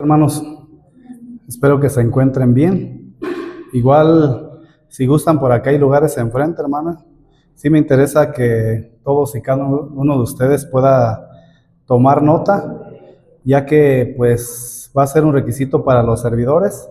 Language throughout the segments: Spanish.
Hermanos, espero que se encuentren bien. Igual, si gustan, por acá hay lugares enfrente, hermana. Sí me interesa que todos y cada uno de ustedes pueda tomar nota, ya que pues va a ser un requisito para los servidores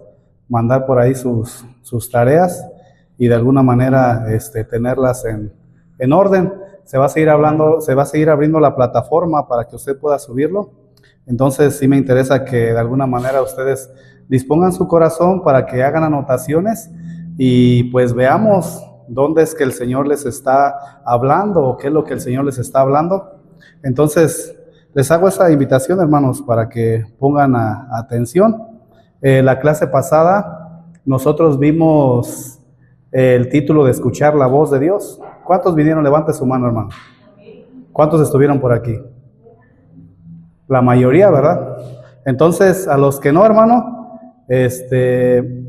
mandar por ahí sus tareas y de alguna manera tenerlas en orden. Se va a seguir abriendo la plataforma para que usted pueda subirlo. Entonces sí me interesa que de alguna manera ustedes dispongan su corazón para que hagan anotaciones y pues veamos dónde es que el Señor les está hablando o qué es lo que el Señor les está hablando. Entonces les hago esa invitación, hermanos, para que pongan atención. La clase pasada nosotros vimos el título de escuchar la voz de Dios. ¿Cuántos vinieron? Levante su mano, hermano. ¿Cuántos estuvieron por aquí? La mayoría, ¿verdad? Entonces, a los que no, hermano, les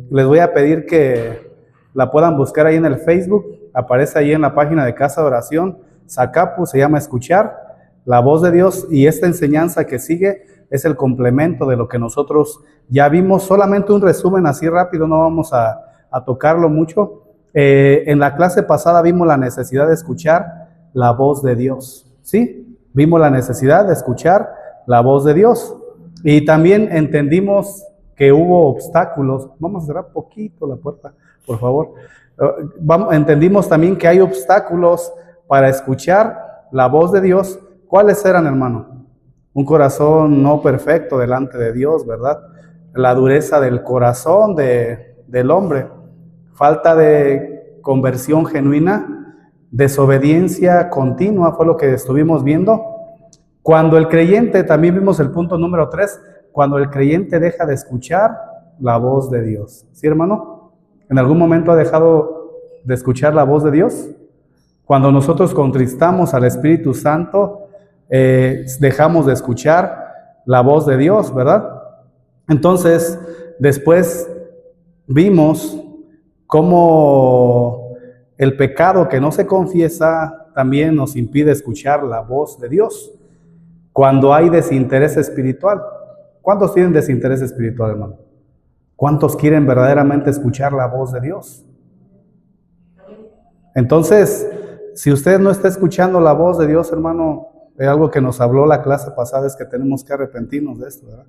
voy a pedir que la puedan buscar ahí en el Facebook. Aparece ahí en la página de Casa de Oración. Zacapu se llama Escuchar la voz de Dios, y esta enseñanza que sigue es el complemento de lo que nosotros ya vimos. Solamente un resumen así rápido, no vamos a tocarlo mucho. En la clase pasada vimos la necesidad de escuchar la voz de Dios, ¿sí? Vimos la necesidad de escuchar la voz de Dios, y también entendimos que hubo obstáculos. Vamos a cerrar poquito la puerta, por favor. Entendimos también que hay obstáculos para escuchar la voz de Dios. ¿Cuáles eran, hermano? Un corazón no perfecto delante de Dios, ¿verdad? La dureza del corazón del hombre, falta de conversión genuina, desobediencia continua, fue lo que estuvimos viendo. Cuando el creyente, también vimos el punto número 3, cuando el creyente deja de escuchar la voz de Dios. ¿Sí, hermano? ¿En algún momento ha dejado de escuchar la voz de Dios? Cuando nosotros contristamos al Espíritu Santo, dejamos de escuchar la voz de Dios, ¿verdad? Entonces, después vimos cómo el pecado que no se confiesa también nos impide escuchar la voz de Dios. Cuando hay desinterés espiritual. ¿Cuántos tienen desinterés espiritual, hermano? ¿Cuántos quieren verdaderamente escuchar la voz de Dios? Entonces, si usted no está escuchando la voz de Dios, hermano, algo que nos habló la clase pasada es que tenemos que arrepentirnos de esto, ¿verdad?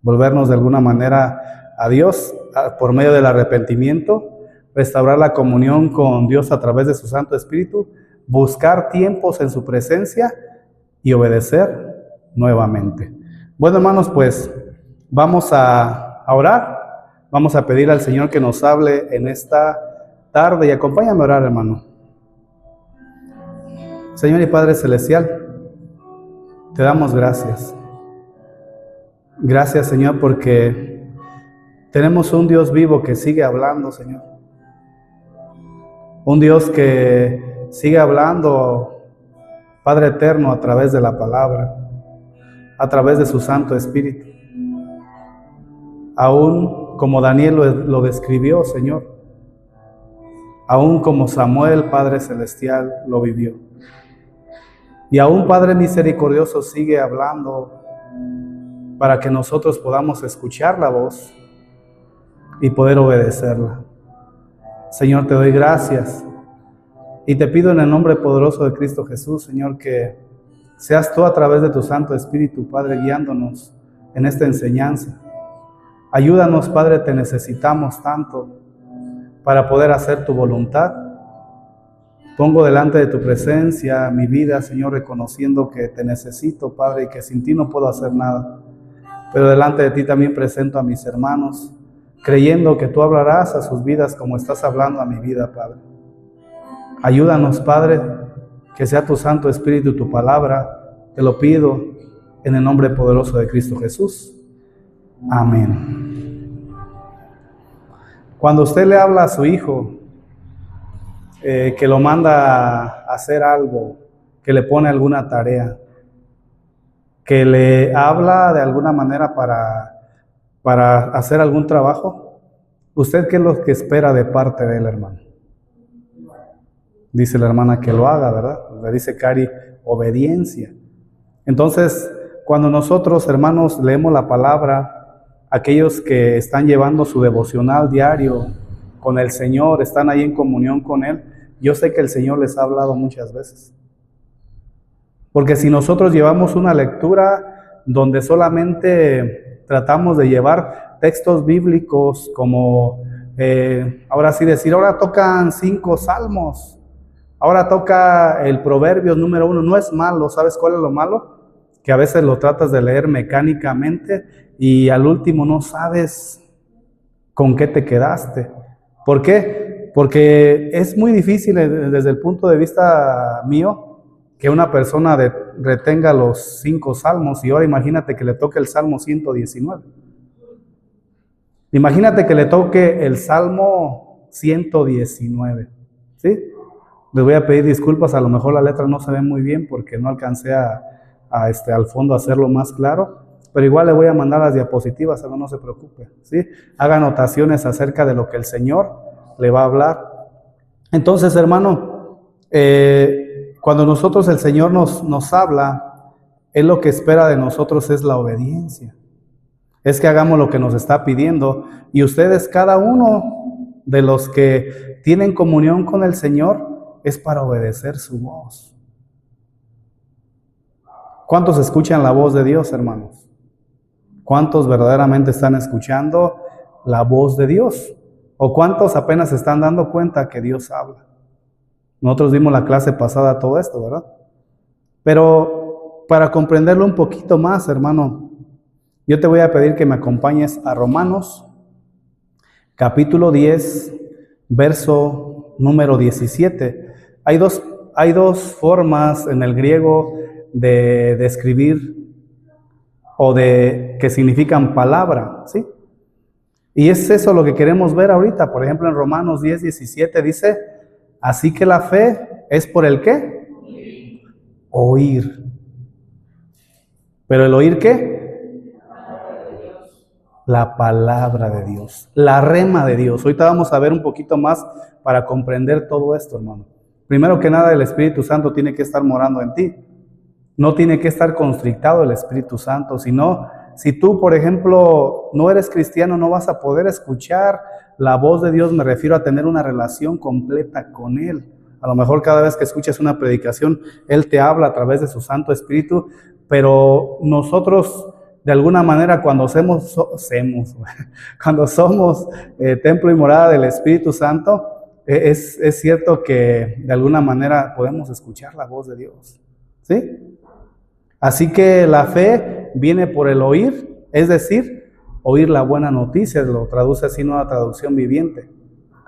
Volvernos de alguna manera a Dios por medio del arrepentimiento, restaurar la comunión con Dios a través de su Santo Espíritu, buscar tiempos en su presencia y obedecer nuevamente. Bueno, hermanos, pues vamos a orar. Vamos a pedir al Señor que nos hable en esta tarde, y acompáñame a orar, hermano. Señor y Padre Celestial, te damos gracias. Gracias, Señor, porque tenemos un Dios vivo que sigue hablando, Señor. Un Dios que sigue hablando, Padre eterno, a través de la palabra, a través de su Santo Espíritu. Aún como Daniel lo describió, Señor. Aún como Samuel, Padre Celestial, lo vivió. Y aún, Padre misericordioso, sigue hablando para que nosotros podamos escuchar la voz y poder obedecerla. Señor, te doy gracias y te pido en el nombre poderoso de Cristo Jesús, Señor, que seas tú a través de tu Santo Espíritu, Padre, guiándonos en esta enseñanza. Ayúdanos, Padre, te necesitamos tanto para poder hacer tu voluntad. Pongo delante de tu presencia mi vida, Señor, reconociendo que te necesito, Padre, y que sin ti no puedo hacer nada. Pero delante de ti también presento a mis hermanos, creyendo que tú hablarás a sus vidas como estás hablando a mi vida, Padre. Ayúdanos, Padre, que sea tu Santo Espíritu, tu palabra. Te lo pido en el nombre poderoso de Cristo Jesús. Amén. Cuando usted le habla a su hijo, que lo manda a hacer algo, que le pone alguna tarea, que le habla de alguna manera para hacer algún trabajo, ¿usted qué es lo que espera de parte de él, hermano? Dice la hermana que lo haga, ¿verdad? Le dice Cari, obediencia. Entonces, cuando nosotros, hermanos, leemos la palabra, aquellos que están llevando su devocional diario con el Señor, están ahí en comunión con Él, yo sé que el Señor les ha hablado muchas veces. Porque si nosotros llevamos una lectura donde solamente tratamos de llevar textos bíblicos como, ahora sí decir, ahora tocan 5 salmos, ahora toca el Proverbios número 1, no es malo. ¿Sabes cuál es lo malo? Que a veces lo tratas de leer mecánicamente y al último no sabes con qué te quedaste. ¿Por qué? Porque es muy difícil desde el punto de vista mío que una persona retenga los 5 salmos, y ahora imagínate que le toque el Salmo 119. Imagínate que le toque el Salmo 119, ¿sí? Les voy a pedir disculpas, a lo mejor la letra no se ve muy bien porque no alcancé al fondo a hacerlo más claro, pero igual le voy a mandar las diapositivas, no se preocupe, ¿sí? Haga anotaciones acerca de lo que el Señor le va a hablar. Entonces, hermano, cuando nosotros el Señor nos habla, Él lo que espera de nosotros es la obediencia. Es que hagamos lo que nos está pidiendo. Y ustedes, cada uno de los que tienen comunión con el Señor, es para obedecer su voz. ¿Cuántos escuchan la voz de Dios, hermanos? ¿Cuántos verdaderamente están escuchando la voz de Dios? ¿O cuántos apenas se están dando cuenta que Dios habla? Nosotros vimos la clase pasada todo esto, ¿verdad? Pero para comprenderlo un poquito más, hermano, yo te voy a pedir que me acompañes a Romanos, capítulo 10, verso número 17. Hay dos formas en el griego de describir o de que significan palabra, ¿sí? Y es eso lo que queremos ver ahorita. Por ejemplo, en Romanos 10, 17 dice, así que la fe es por el ¿qué? Oír. ¿Pero el oír qué? La palabra de Dios, la rema de Dios. Ahorita vamos a ver un poquito más para comprender todo esto, hermano. Primero que nada, el Espíritu Santo tiene que estar morando en ti. No tiene que estar constrictado el Espíritu Santo, sino si tú, por ejemplo, no eres cristiano, no vas a poder escuchar la voz de Dios. Me refiero a tener una relación completa con Él. A lo mejor cada vez que escuches una predicación, Él te habla a través de su Santo Espíritu, pero nosotros, de alguna manera, cuando somos templo y morada del Espíritu Santo, es cierto que de alguna manera podemos escuchar la voz de Dios, ¿sí? Así que la fe viene por el oír, es decir, oír la buena noticia, lo traduce así Nueva Traducción Viviente,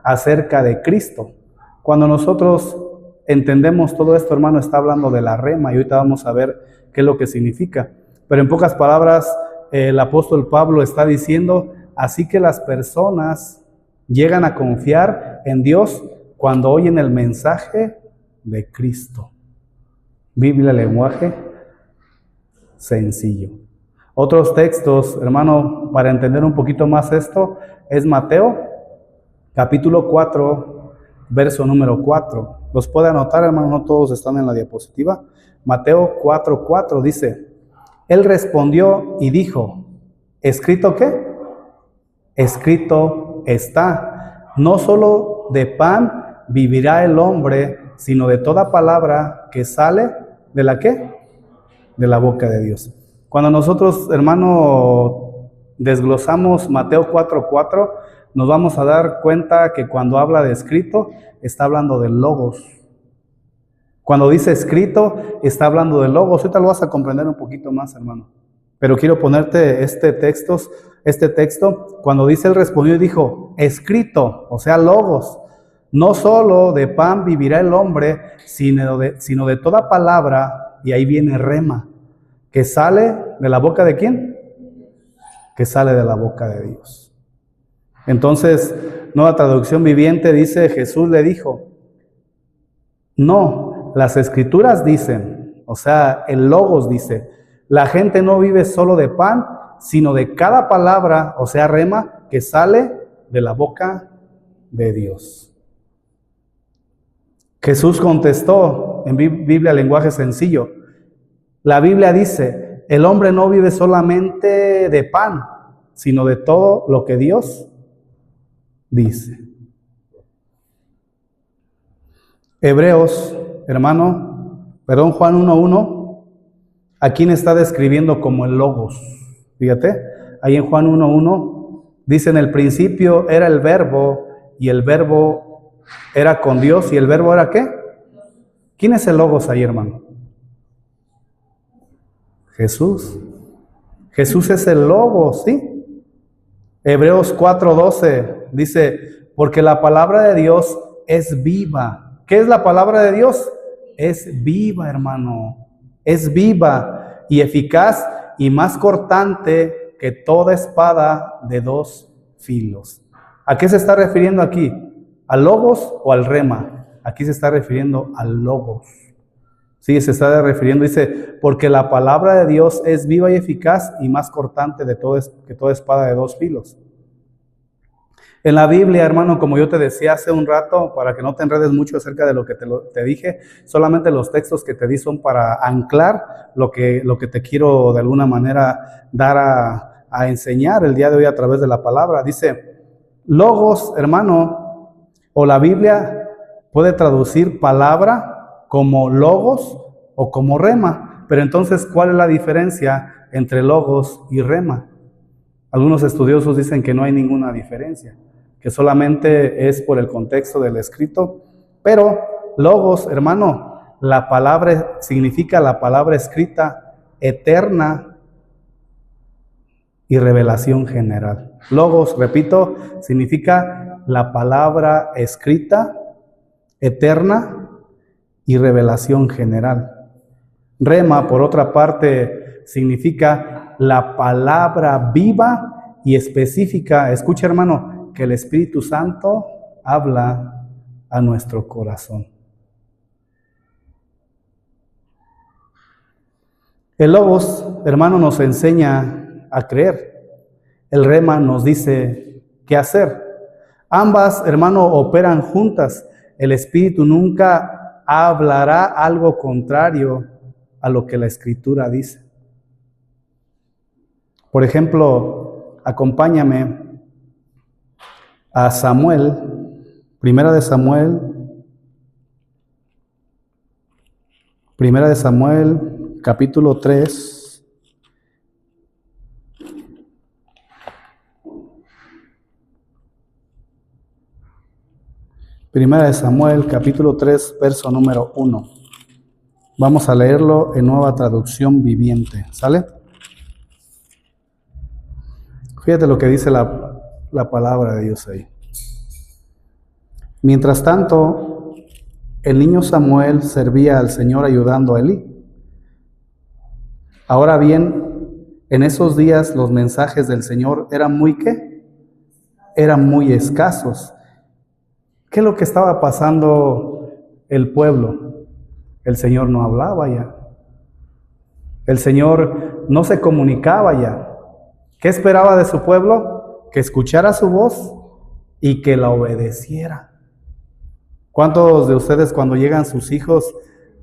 acerca de Cristo. Cuando nosotros entendemos todo esto, hermano, está hablando de la rema, y ahorita vamos a ver qué es lo que significa. Pero en pocas palabras, el apóstol Pablo está diciendo, así que las personas llegan a confiar en Dios cuando oyen el mensaje de Cristo. Biblia, lenguaje sencillo. Otros textos, hermano, para entender un poquito más esto, es Mateo, capítulo 4, verso número 4. ¿Los puede anotar, hermano? No todos están en la diapositiva. Mateo 4:4 dice, Él respondió y dijo, ¿escrito qué? Escrito está, no solo de pan vivirá el hombre, sino de toda palabra que sale de la ¿qué? De la boca de Dios. Cuando nosotros, hermano, desglosamos Mateo 4:4, nos vamos a dar cuenta que cuando habla de escrito, está hablando del logos. Cuando dice escrito, está hablando del logos. Ahorita lo vas a comprender un poquito más, hermano. Pero quiero ponerte este texto, cuando dice Él respondió y dijo, escrito, o sea, logos. No solo de pan vivirá el hombre, sino de toda palabra. Y ahí viene rema, que sale de la boca de ¿quién? Que sale de la boca de Dios. Entonces, Nueva Traducción Viviente dice, Jesús le dijo, no, las escrituras dicen, o sea, el logos dice, la gente no vive solo de pan, sino de cada palabra, o sea, rema, que sale de la boca de Dios. Jesús contestó en Biblia, lenguaje sencillo. La Biblia dice, el hombre no vive solamente de pan, sino de todo lo que Dios dice. Hebreos, Juan 1:1, ¿a quién está describiendo como el Logos? Fíjate, ahí en Juan 1:1 dice: en el principio era el Verbo, y el Verbo era con Dios, y el Verbo era ¿qué? ¿Quién es el Logos ahí, hermano? Jesús. Jesús es el Logos, ¿sí? Hebreos 4:12 dice: porque la palabra de Dios es viva. ¿Qué es la palabra de Dios? Es viva, hermano. Es viva y eficaz y más cortante que toda espada de dos filos. ¿A qué se está refiriendo aquí? ¿Al Logos o al Rema? Aquí se está refiriendo al Logos. Sí, se está refiriendo, dice, porque la palabra de Dios es viva y eficaz y más cortante que toda espada de dos filos. En la Biblia, hermano, como yo te decía hace un rato, para que no te enredes mucho acerca de lo que te dije, solamente los textos que te di son para anclar lo que te quiero de alguna manera dar a enseñar el día de hoy a través de la palabra. Dice, Logos, hermano, o la Biblia puede traducir palabra como Logos o como Rema. Pero entonces, ¿cuál es la diferencia entre Logos y Rema? Algunos estudiosos dicen que no hay ninguna diferencia, que solamente es por el contexto del escrito. Pero Logos, hermano, la palabra significa la palabra escrita eterna y revelación general. Logos, repito, significa la palabra escrita eterna y revelación general. Rema, por otra parte, significa la palabra viva y específica. Escucha, hermano, que el Espíritu Santo habla a nuestro corazón. El Logos, hermano, nos enseña a creer. El Rema nos dice qué hacer. Ambas, hermano, operan juntas. El Espíritu nunca hablará algo contrario a lo que la Escritura dice. Por ejemplo, acompáñame a Samuel, Primera de Samuel, capítulo 3. Primera de Samuel, capítulo 3, verso número 1. Vamos a leerlo en Nueva Traducción Viviente, ¿sale? Fíjate lo que dice la palabra de Dios ahí. Mientras tanto, el niño Samuel servía al Señor ayudando a Elí. Ahora bien, en esos días los mensajes del Señor eran muy ¿qué? Eran muy escasos. ¿Qué es lo que estaba pasando el pueblo? El Señor no hablaba ya. El Señor no se comunicaba ya. ¿Qué esperaba de su pueblo? Que escuchara su voz y que la obedeciera. ¿Cuántos de ustedes cuando llegan sus hijos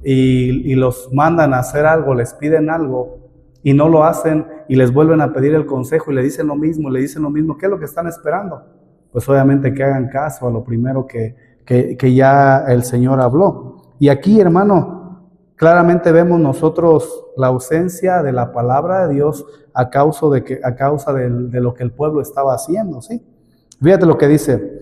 y los mandan a hacer algo, les piden algo y no lo hacen y les vuelven a pedir el consejo y le dicen lo mismo, ¿qué es lo que están esperando? Pues obviamente que hagan caso a lo primero que ya el Señor habló. Y aquí, hermano, claramente vemos nosotros la ausencia de la palabra de Dios a causa de lo que el pueblo estaba haciendo, ¿sí? Fíjate lo que dice.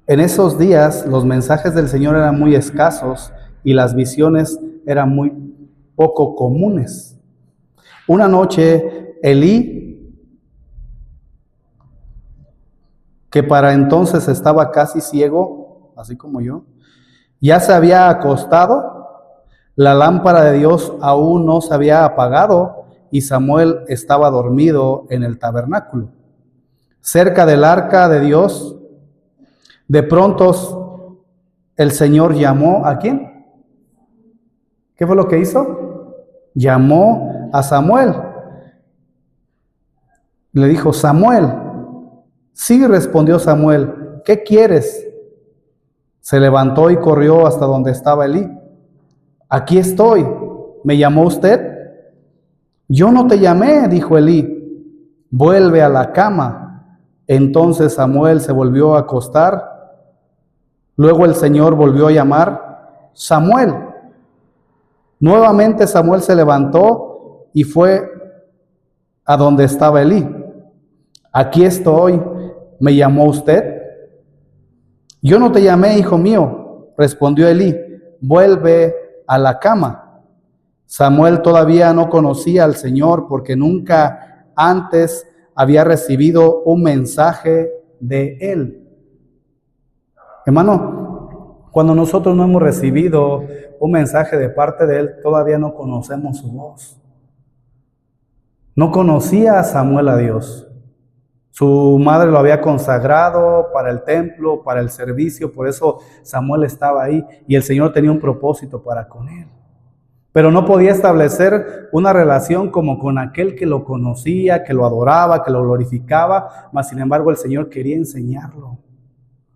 En esos días los mensajes del Señor eran muy escasos y las visiones eran muy poco comunes. Una noche, Elí, que para entonces estaba casi ciego, así como yo, ya se había acostado, la lámpara de Dios aún no se había apagado y Samuel estaba dormido en el tabernáculo. Cerca del arca de Dios, de pronto el Señor llamó ¿a quién? ¿Qué fue lo que hizo? Llamó a Samuel. Le dijo, Samuel. Sí, respondió Samuel, ¿qué quieres? Se levantó y corrió hasta donde estaba Elí. Aquí estoy. ¿Me llamó usted? Yo no te llamé, dijo Elí. vuelve a la cama. Entonces Samuel se volvió a acostar. Luego el Señor volvió a llamar: Samuel. Nuevamente Samuel se levantó y fue a donde estaba Elí. Aquí estoy, ¿me llamó usted? Yo no te llamé, hijo mío, respondió Elí. Vuelve a la cama. Samuel todavía no conocía al Señor porque nunca antes había recibido un mensaje de Él. Hermano, cuando nosotros no hemos recibido un mensaje de parte de Él, todavía no conocemos su voz. No conocía a Samuel a Dios. Su madre lo había consagrado para el templo, para el servicio, por eso Samuel estaba ahí y el Señor tenía un propósito para con él. Pero no podía establecer una relación como con aquel que lo conocía, que lo adoraba, que lo glorificaba, mas sin embargo el Señor quería enseñarlo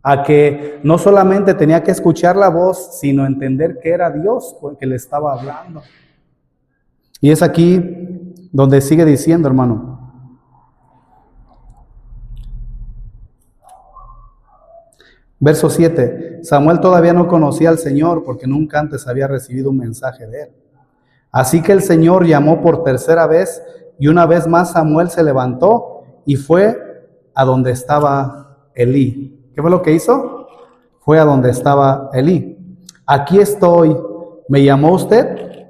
a que no solamente tenía que escuchar la voz, sino entender que era Dios que le estaba hablando. Y es aquí donde sigue diciendo, hermano. Verso 7, Samuel todavía no conocía al Señor porque nunca antes había recibido un mensaje de Él. Así que el Señor llamó por tercera vez y una vez más Samuel se levantó y fue a donde estaba Elí. ¿Qué fue lo que hizo? Fue a donde estaba Elí. Aquí estoy, ¿me llamó usted?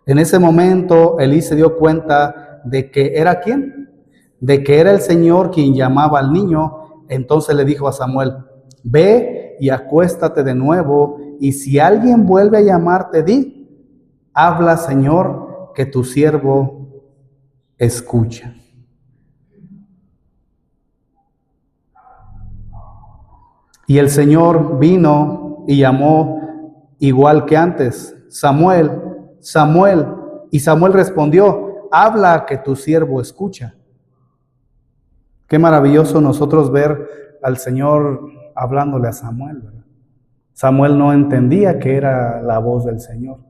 En ese momento Elí se dio cuenta de que era ¿quién? De que era el Señor quien llamaba al niño. Entonces le dijo a Samuel: ve y acuéstate de nuevo, y si alguien vuelve a llamarte, di: habla, Señor, que tu siervo escucha. Y el Señor vino y llamó igual que antes: Samuel, Samuel. Y Samuel respondió: habla, que tu siervo escucha. Qué maravilloso nosotros ver al Señor hablándole a Samuel, ¿verdad? Samuel no entendía que era la voz del Señor.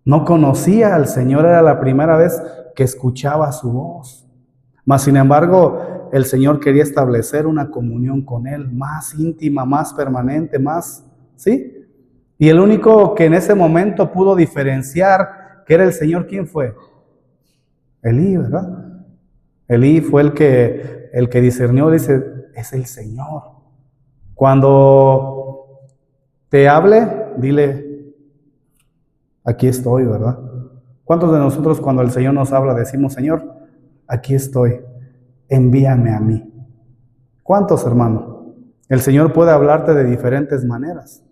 No conocía al Señor, era la primera vez que escuchaba su voz. Mas sin embargo, el Señor quería establecer una comunión con Él más íntima, más permanente, más, ¿sí? Y el único que en ese momento pudo diferenciar que era el Señor, ¿quién fue? Elí, ¿verdad? Elí fue el que discernió, dice: es el Señor. Cuando te hable, dile: aquí estoy, ¿verdad? ¿Cuántos de nosotros cuando el Señor nos habla decimos: Señor, aquí estoy, envíame a mí? ¿Cuántos, hermano? El Señor puede hablarte de diferentes maneras,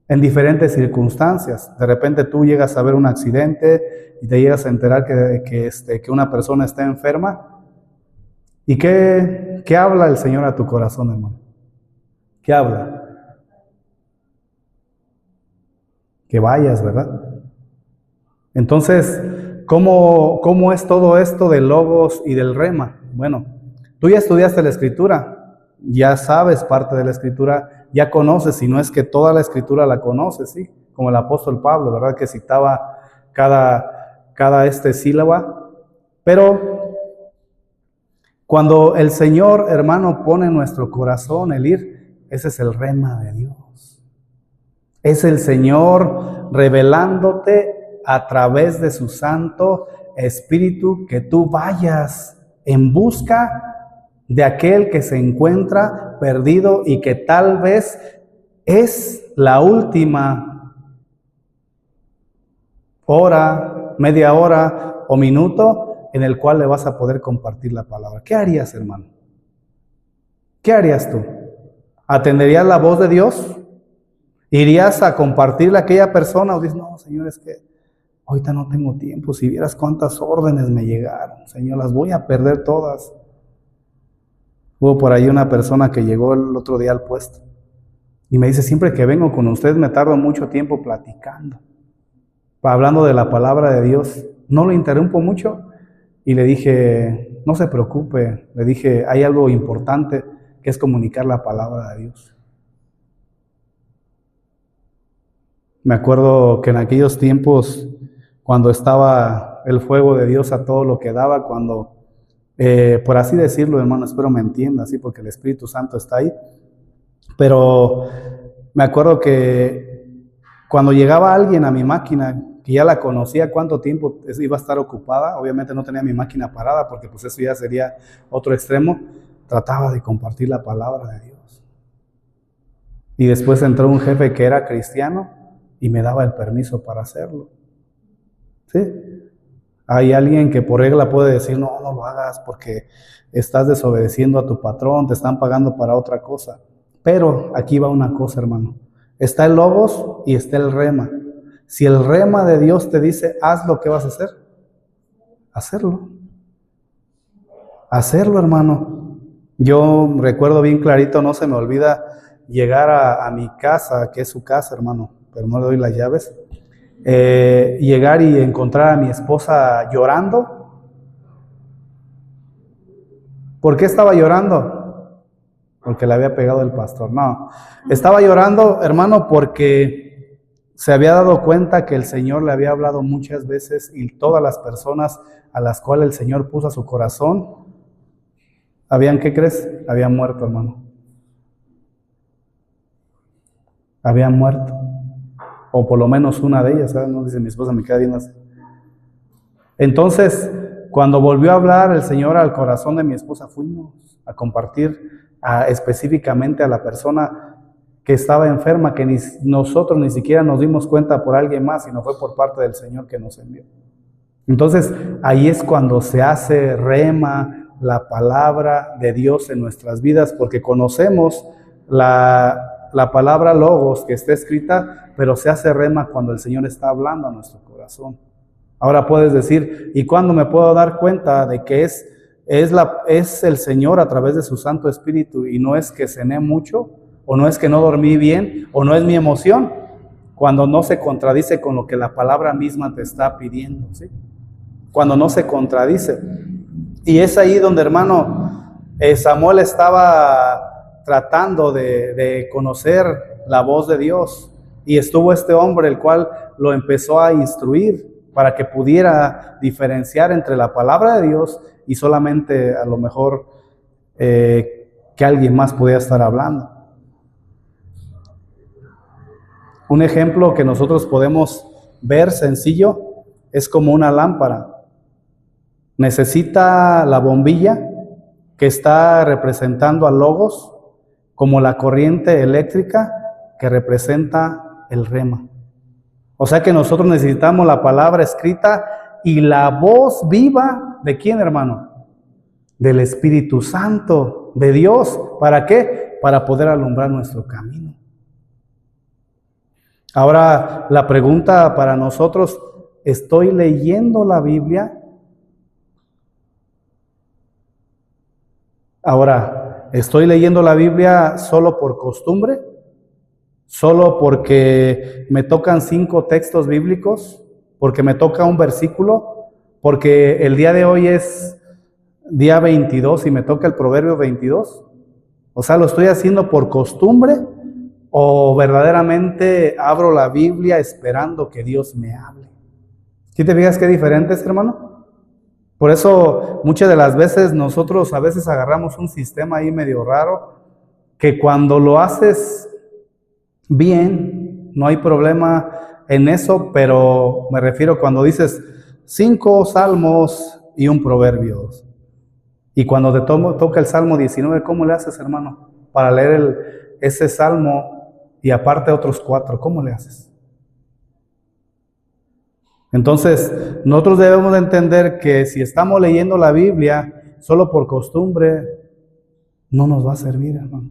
en diferentes circunstancias. De repente tú llegas a ver un accidente y te llegas a enterar que una persona está enferma. ¿Y qué habla el Señor a tu corazón, hermano? ¿Qué habla? Que vayas, ¿verdad? Entonces, ¿cómo es todo esto del logos y del rema? Bueno, tú ya estudiaste la Escritura, ya sabes parte de la Escritura, ya conoces, si no es que toda la Escritura la conoces, ¿sí? Como el apóstol Pablo, ¿verdad? Que citaba cada sílaba. Pero cuando el Señor, hermano, pone en nuestro corazón el ir, ese es el rema de Dios. Es el Señor revelándote a través de su Santo Espíritu que tú vayas en busca de aquel que se encuentra perdido y que tal vez es la última hora, media hora o minuto en el cual le vas a poder compartir la palabra. ¿Qué harías, hermano? ¿Qué harías tú? ¿Atenderías la voz de Dios? ¿Irías a compartirle a aquella persona? ¿O dices: no, Señor, es que ahorita no tengo tiempo, si vieras cuántas órdenes me llegaron, Señor, las voy a perder todas? Hubo por ahí una persona que llegó el otro día al puesto y me dice: siempre que vengo con usted me tardo mucho tiempo platicando, hablando de la palabra de Dios. ¿No lo interrumpo mucho? Y le dije: no se preocupe. Le dije: hay algo importante que es comunicar la palabra de Dios. Me acuerdo que en aquellos tiempos, cuando estaba el fuego de Dios a todo lo que daba, cuando por así decirlo, hermano, espero me entienda, ¿sí? Porque el Espíritu Santo está ahí. Pero me acuerdo que cuando llegaba alguien a mi máquina, que ya la conocía, cuánto tiempo iba a estar ocupada, obviamente no tenía mi máquina parada, porque pues eso ya sería otro extremo, trataba de compartir la palabra de Dios. Y después entró un jefe que era cristiano y me daba el permiso para hacerlo. ¿Sí? Hay alguien que por regla puede decir, no, no lo hagas porque estás desobedeciendo a tu patrón, te están pagando para otra cosa. Pero aquí va una cosa, hermano. Está el logos y está el rema. Si el rema de Dios te dice, haz lo que vas a hacer, hacerlo. Hacerlo, hermano. Yo recuerdo bien clarito, no se me olvida llegar a mi casa, que es su casa, hermano, pero no le doy las llaves. Llegar y encontrar a mi esposa llorando. ¿Por qué estaba llorando? Porque le había pegado el pastor. No, estaba llorando, hermano, porque se había dado cuenta que el Señor le había hablado muchas veces y todas las personas a las cuales el Señor puso a su corazón, ¿qué crees? Habían muerto, hermano. Habían muerto. O por lo menos una de ellas, ¿sabes? No dice mi esposa, me queda bien así. Entonces, cuando volvió a hablar el Señor al corazón de mi esposa, fuimos a compartir específicamente a la persona que estaba enferma, que nosotros ni siquiera nos dimos cuenta por alguien más, sino fue por parte del Señor que nos envió. Entonces, ahí es cuando se hace rema la palabra de Dios en nuestras vidas, porque conocemos la palabra logos que está escrita, pero se hace rema cuando el Señor está hablando a nuestro corazón. Ahora puedes decir, ¿y cuándo me puedo dar cuenta de que es el Señor a través de su Santo Espíritu y no es que cené mucho, o no es que no dormí bien, o no es mi emoción? Cuando no se contradice con lo que la palabra misma te está pidiendo, ¿sí? Cuando no se contradice. Y es ahí donde, hermano, Samuel estaba tratando de conocer la voz de Dios, y estuvo este hombre el cual lo empezó a instruir para que pudiera diferenciar entre la palabra de Dios y solamente a lo mejor que alguien más pudiera estar hablando. Un ejemplo que nosotros podemos ver sencillo es como una lámpara. Necesita la bombilla que está representando al logos, como la corriente eléctrica que representa el rema. O sea que nosotros necesitamos la palabra escrita y la voz viva, ¿de quién, hermano? Del Espíritu Santo, de Dios. ¿Para qué? Para poder alumbrar nuestro camino. Ahora, la pregunta para nosotros, ¿estoy leyendo la Biblia? Ahora, ¿estoy leyendo la Biblia solo por costumbre? ¿Solo porque me tocan 5 textos bíblicos? ¿Porque me toca un versículo? ¿Porque el día de hoy es día 22 y me toca el Proverbio 22? O sea, ¿lo estoy haciendo por costumbre o verdaderamente abro la Biblia esperando que Dios me hable? ¿Sí te fijas qué diferente es, hermano? Por eso muchas de las veces nosotros a veces agarramos un sistema ahí medio raro, que cuando lo haces bien, no hay problema en eso, pero me refiero cuando dices 5 salmos y un proverbio. Y cuando te toca el Salmo 19, ¿cómo le haces, hermano? Para leer ese salmo y aparte otros 4, ¿cómo le haces? Entonces, nosotros debemos de entender que si estamos leyendo la Biblia solo por costumbre, no nos va a servir, hermano.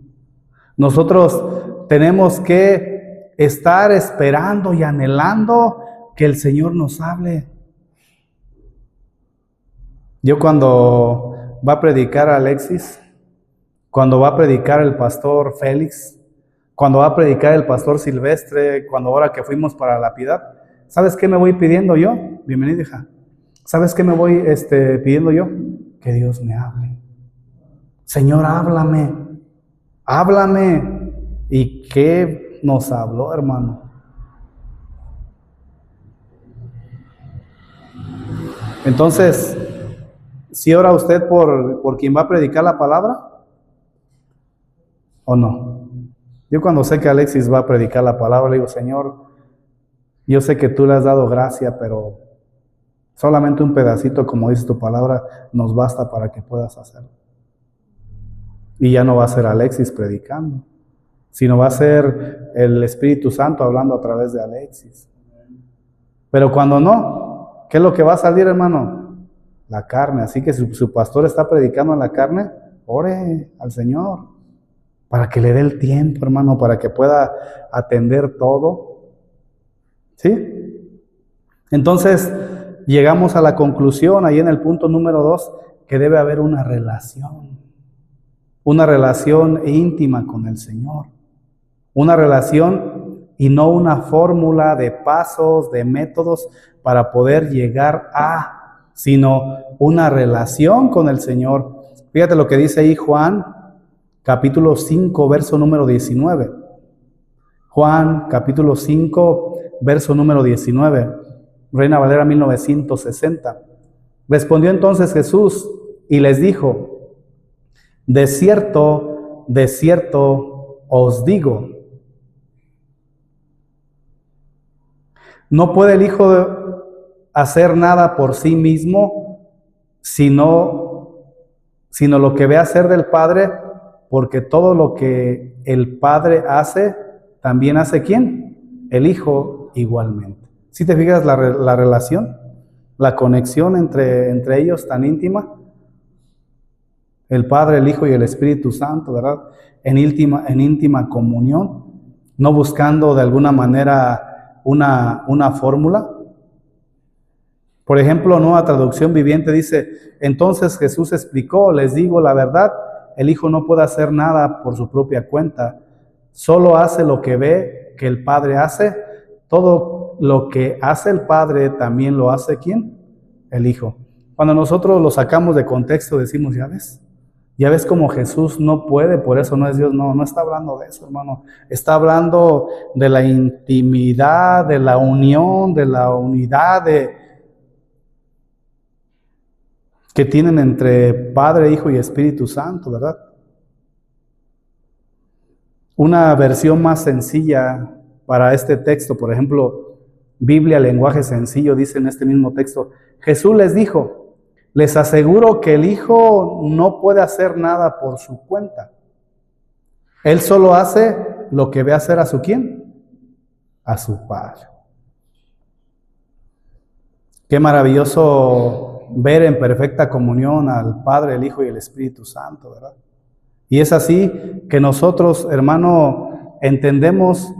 Nosotros tenemos que estar esperando y anhelando que el Señor nos hable. Yo cuando va a predicar Alexis, cuando va a predicar el pastor Félix, cuando va a predicar el pastor Silvestre, cuando ahora que fuimos para la Piedad, ¿sabes qué me voy pidiendo yo? Bienvenida, hija. ¿Sabes qué me voy pidiendo yo? Que Dios me hable. Señor, háblame. Háblame. ¿Y qué nos habló, hermano? Entonces, ¿Sí ora usted por quien va a predicar la palabra o no? Yo cuando sé que Alexis va a predicar la palabra, le digo, Señor, yo sé que tú le has dado gracia, pero solamente un pedacito, como dice tu palabra, nos basta para que puedas hacerlo. Y ya no va a ser Alexis predicando, sino va a ser el Espíritu Santo hablando a través de Alexis. Pero cuando no, ¿qué es lo que va a salir, hermano? La carne. Así que si su pastor está predicando en la carne, ore al Señor para que le dé el tiempo, hermano, para que pueda atender todo. ¿Sí? Entonces, llegamos a la conclusión, ahí en el punto número 2, que debe haber una relación íntima con el Señor. Una relación y no una fórmula de pasos, de métodos para poder llegar a, sino una relación con el Señor. Fíjate lo que dice ahí Juan, capítulo 5, verso número 19. Juan, capítulo 5, verso número 19. Reina Valera 1960. Respondió entonces Jesús y les dijo, de cierto os digo, no puede el Hijo hacer nada por sí mismo, sino lo que ve hacer del Padre, porque todo lo que el Padre hace, también hace ¿quién? El Hijo igualmente. ¿Sí te fijas la relación, la conexión entre ellos tan íntima? El Padre, el Hijo y el Espíritu Santo, ¿verdad? En íntima comunión, no buscando de alguna manera una fórmula. Por ejemplo, Nueva Traducción Viviente dice, entonces Jesús explicó, les digo la verdad, el Hijo no puede hacer nada por su propia cuenta, solo hace lo que ve que el Padre hace, todo lo que hace el Padre también lo hace ¿quién? El Hijo. Cuando nosotros lo sacamos de contexto decimos, ya ves como Jesús no puede, por eso no es Dios, no está hablando de eso, hermano. Está hablando de la intimidad, de la unión, de la unidad que tienen entre Padre, Hijo y Espíritu Santo, ¿verdad? Una versión más sencilla para este texto, por ejemplo, Biblia, lenguaje sencillo, dice en este mismo texto, Jesús les dijo, les aseguro que el Hijo no puede hacer nada por su cuenta. Él solo hace lo que ve hacer a su ¿quién? A su Padre. Qué maravilloso ver en perfecta comunión al Padre, el Hijo y el Espíritu Santo, ¿verdad? Y es así que nosotros, hermano, entendemos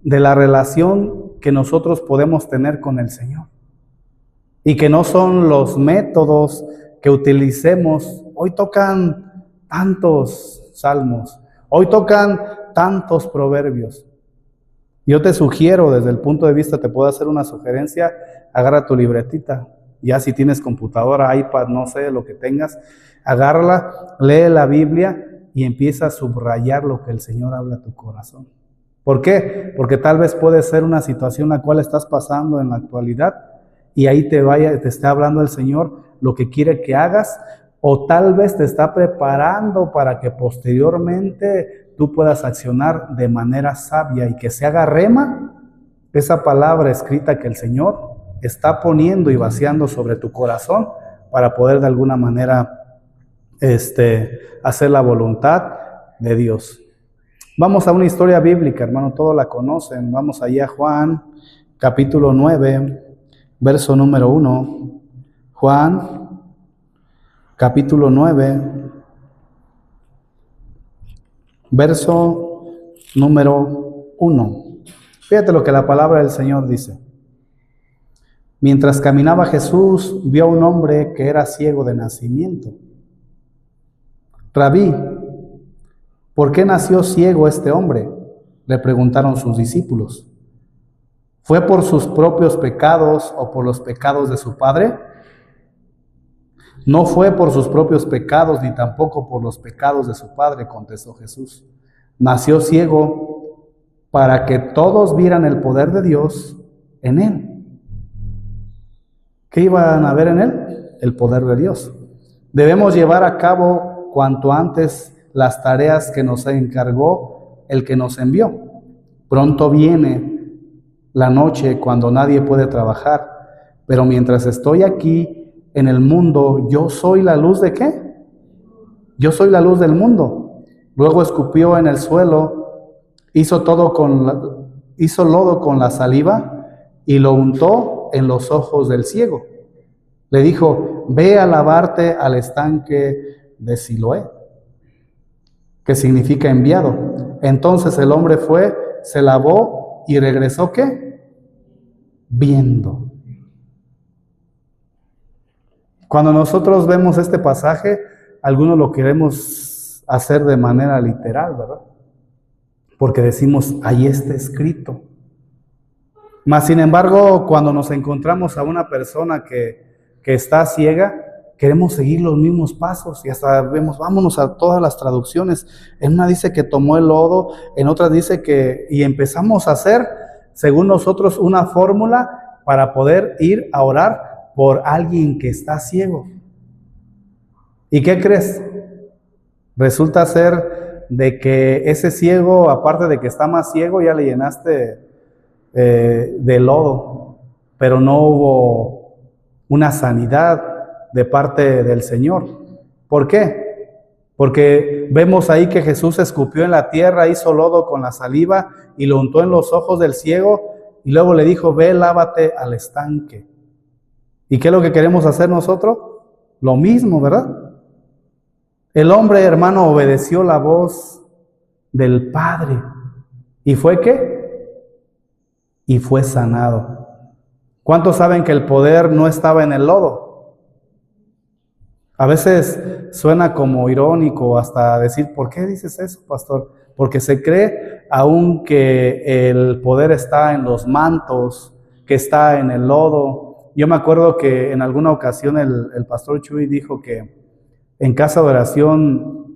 de la relación que nosotros podemos tener con el Señor. Y que no son los métodos que utilicemos. Hoy tocan tantos salmos, hoy tocan tantos proverbios. Yo te sugiero, desde el punto de vista, te puedo hacer una sugerencia, agarra tu libretita, ya si tienes computadora, iPad, no sé, lo que tengas, agárrala, lee la Biblia y empieza a subrayar lo que el Señor habla a tu corazón. ¿Por qué? Porque tal vez puede ser una situación la cual estás pasando en la actualidad y ahí te está hablando el Señor lo que quiere que hagas, o tal vez te está preparando para que posteriormente tú puedas accionar de manera sabia y que se haga rema esa palabra escrita que el Señor está poniendo y vaciando sobre tu corazón para poder de alguna manera hacer la voluntad de Dios. Vamos a una historia bíblica, hermano, todos la conocen. Vamos allá a Juan, capítulo 9, verso número 1. Juan, capítulo 9, verso número 1. Fíjate lo que la palabra del Señor dice. Mientras caminaba Jesús, vio a un hombre que era ciego de nacimiento. Rabí, ¿por qué nació ciego este hombre?, le preguntaron sus discípulos. ¿Fue por sus propios pecados o por los pecados de su padre? No fue por sus propios pecados ni tampoco por los pecados de su padre, contestó Jesús. Nació ciego para que todos vieran el poder de Dios en él. ¿Qué iban a ver en él? El poder de Dios. Debemos llevar a cabo cuanto antes las tareas que nos encargó el que nos envió. Pronto viene la noche cuando nadie puede trabajar, pero mientras estoy aquí en el mundo, yo soy la luz ¿de qué? Yo soy la luz del mundo. Luego escupió en el suelo, hizo lodo con la saliva y lo untó en los ojos del ciego. Le dijo, ve a lavarte al estanque de Siloé, que significa enviado. Entonces el hombre fue, se lavó y regresó, ¿qué? Viendo. Cuando nosotros vemos este pasaje, algunos lo queremos hacer de manera literal, ¿verdad? Porque decimos, ahí está escrito. Mas, sin embargo, cuando nos encontramos a una persona que está ciega, queremos seguir los mismos pasos y hasta vemos, vámonos a todas las traducciones. En una dice que tomó el lodo, en otra dice que, y empezamos a hacer, según nosotros, una fórmula para poder ir a orar por alguien que está ciego. ¿Y qué crees? Resulta ser de que ese ciego, aparte de que está más ciego, ya le llenaste de lodo, pero no hubo una sanidad de parte del Señor. ¿Por qué? Porque vemos ahí que Jesús escupió en la tierra, hizo lodo con la saliva y lo untó en los ojos del ciego y luego le dijo, ve, lávate al estanque. ¿Y qué es lo que queremos hacer nosotros? Lo mismo, ¿verdad? El hombre, hermano, obedeció la voz del Padre. ¿Y fue qué? Y fue sanado. ¿Cuántos saben que el poder no estaba en el lodo? A veces suena como irónico hasta decir, ¿por qué dices eso, pastor? Porque se cree aún que el poder está en los mantos, que está en el lodo. Yo me acuerdo que en alguna ocasión el pastor Chuy dijo que en Casa de Oración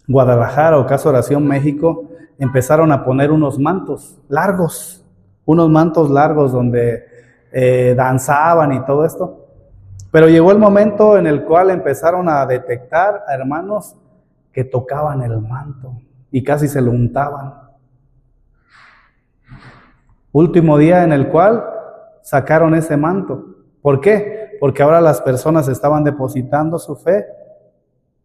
Guadalajara o Casa de Oración México empezaron a poner unos mantos largos donde danzaban y todo esto. Pero llegó el momento en el cual empezaron a detectar a hermanos que tocaban el manto y casi se lo untaban. Último día en el cual sacaron ese manto. ¿Por qué? Porque ahora las personas estaban depositando su fe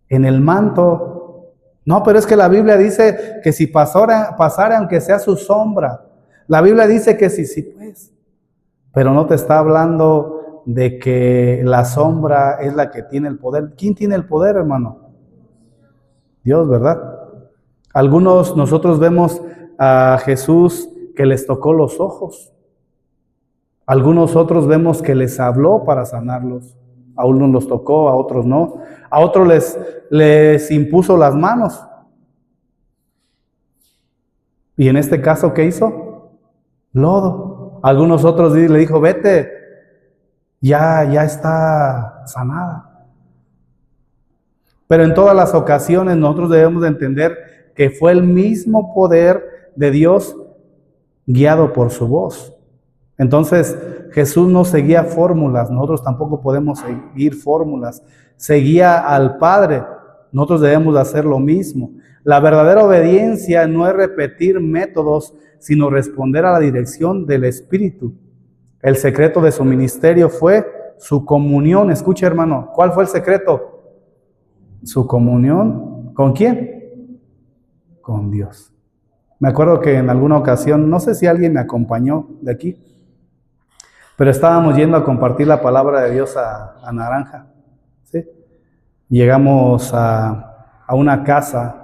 en el manto. No, pero es que la Biblia dice que si pasara aunque sea su sombra. La Biblia dice que sí, pues. Pero no te está hablando de que la sombra es la que tiene el poder. ¿Quién tiene el poder, hermano? Dios, ¿verdad? Nosotros vemos a Jesús que les tocó los ojos. Algunos otros vemos que les habló para sanarlos. A unos los tocó, a otros no. A otros les impuso las manos. Y en este caso, ¿qué hizo? Lodo. Algunos otros le dijo, vete, ya está sanada. Pero en todas las ocasiones nosotros debemos de entender que fue el mismo poder de Dios guiado por su voz. Entonces Jesús no seguía fórmulas, nosotros tampoco podemos seguir fórmulas. Seguía al Padre, nosotros debemos de hacer lo mismo. La verdadera obediencia no es repetir métodos, sino responder a la dirección del Espíritu. El secreto de su ministerio fue su comunión. Escucha, hermano, ¿cuál fue el secreto? Su comunión. ¿Con quién? Con Dios. Me acuerdo que en alguna ocasión, no sé si alguien me acompañó de aquí, pero estábamos yendo a compartir la palabra de Dios a Naranja, ¿sí? Llegamos a una casa.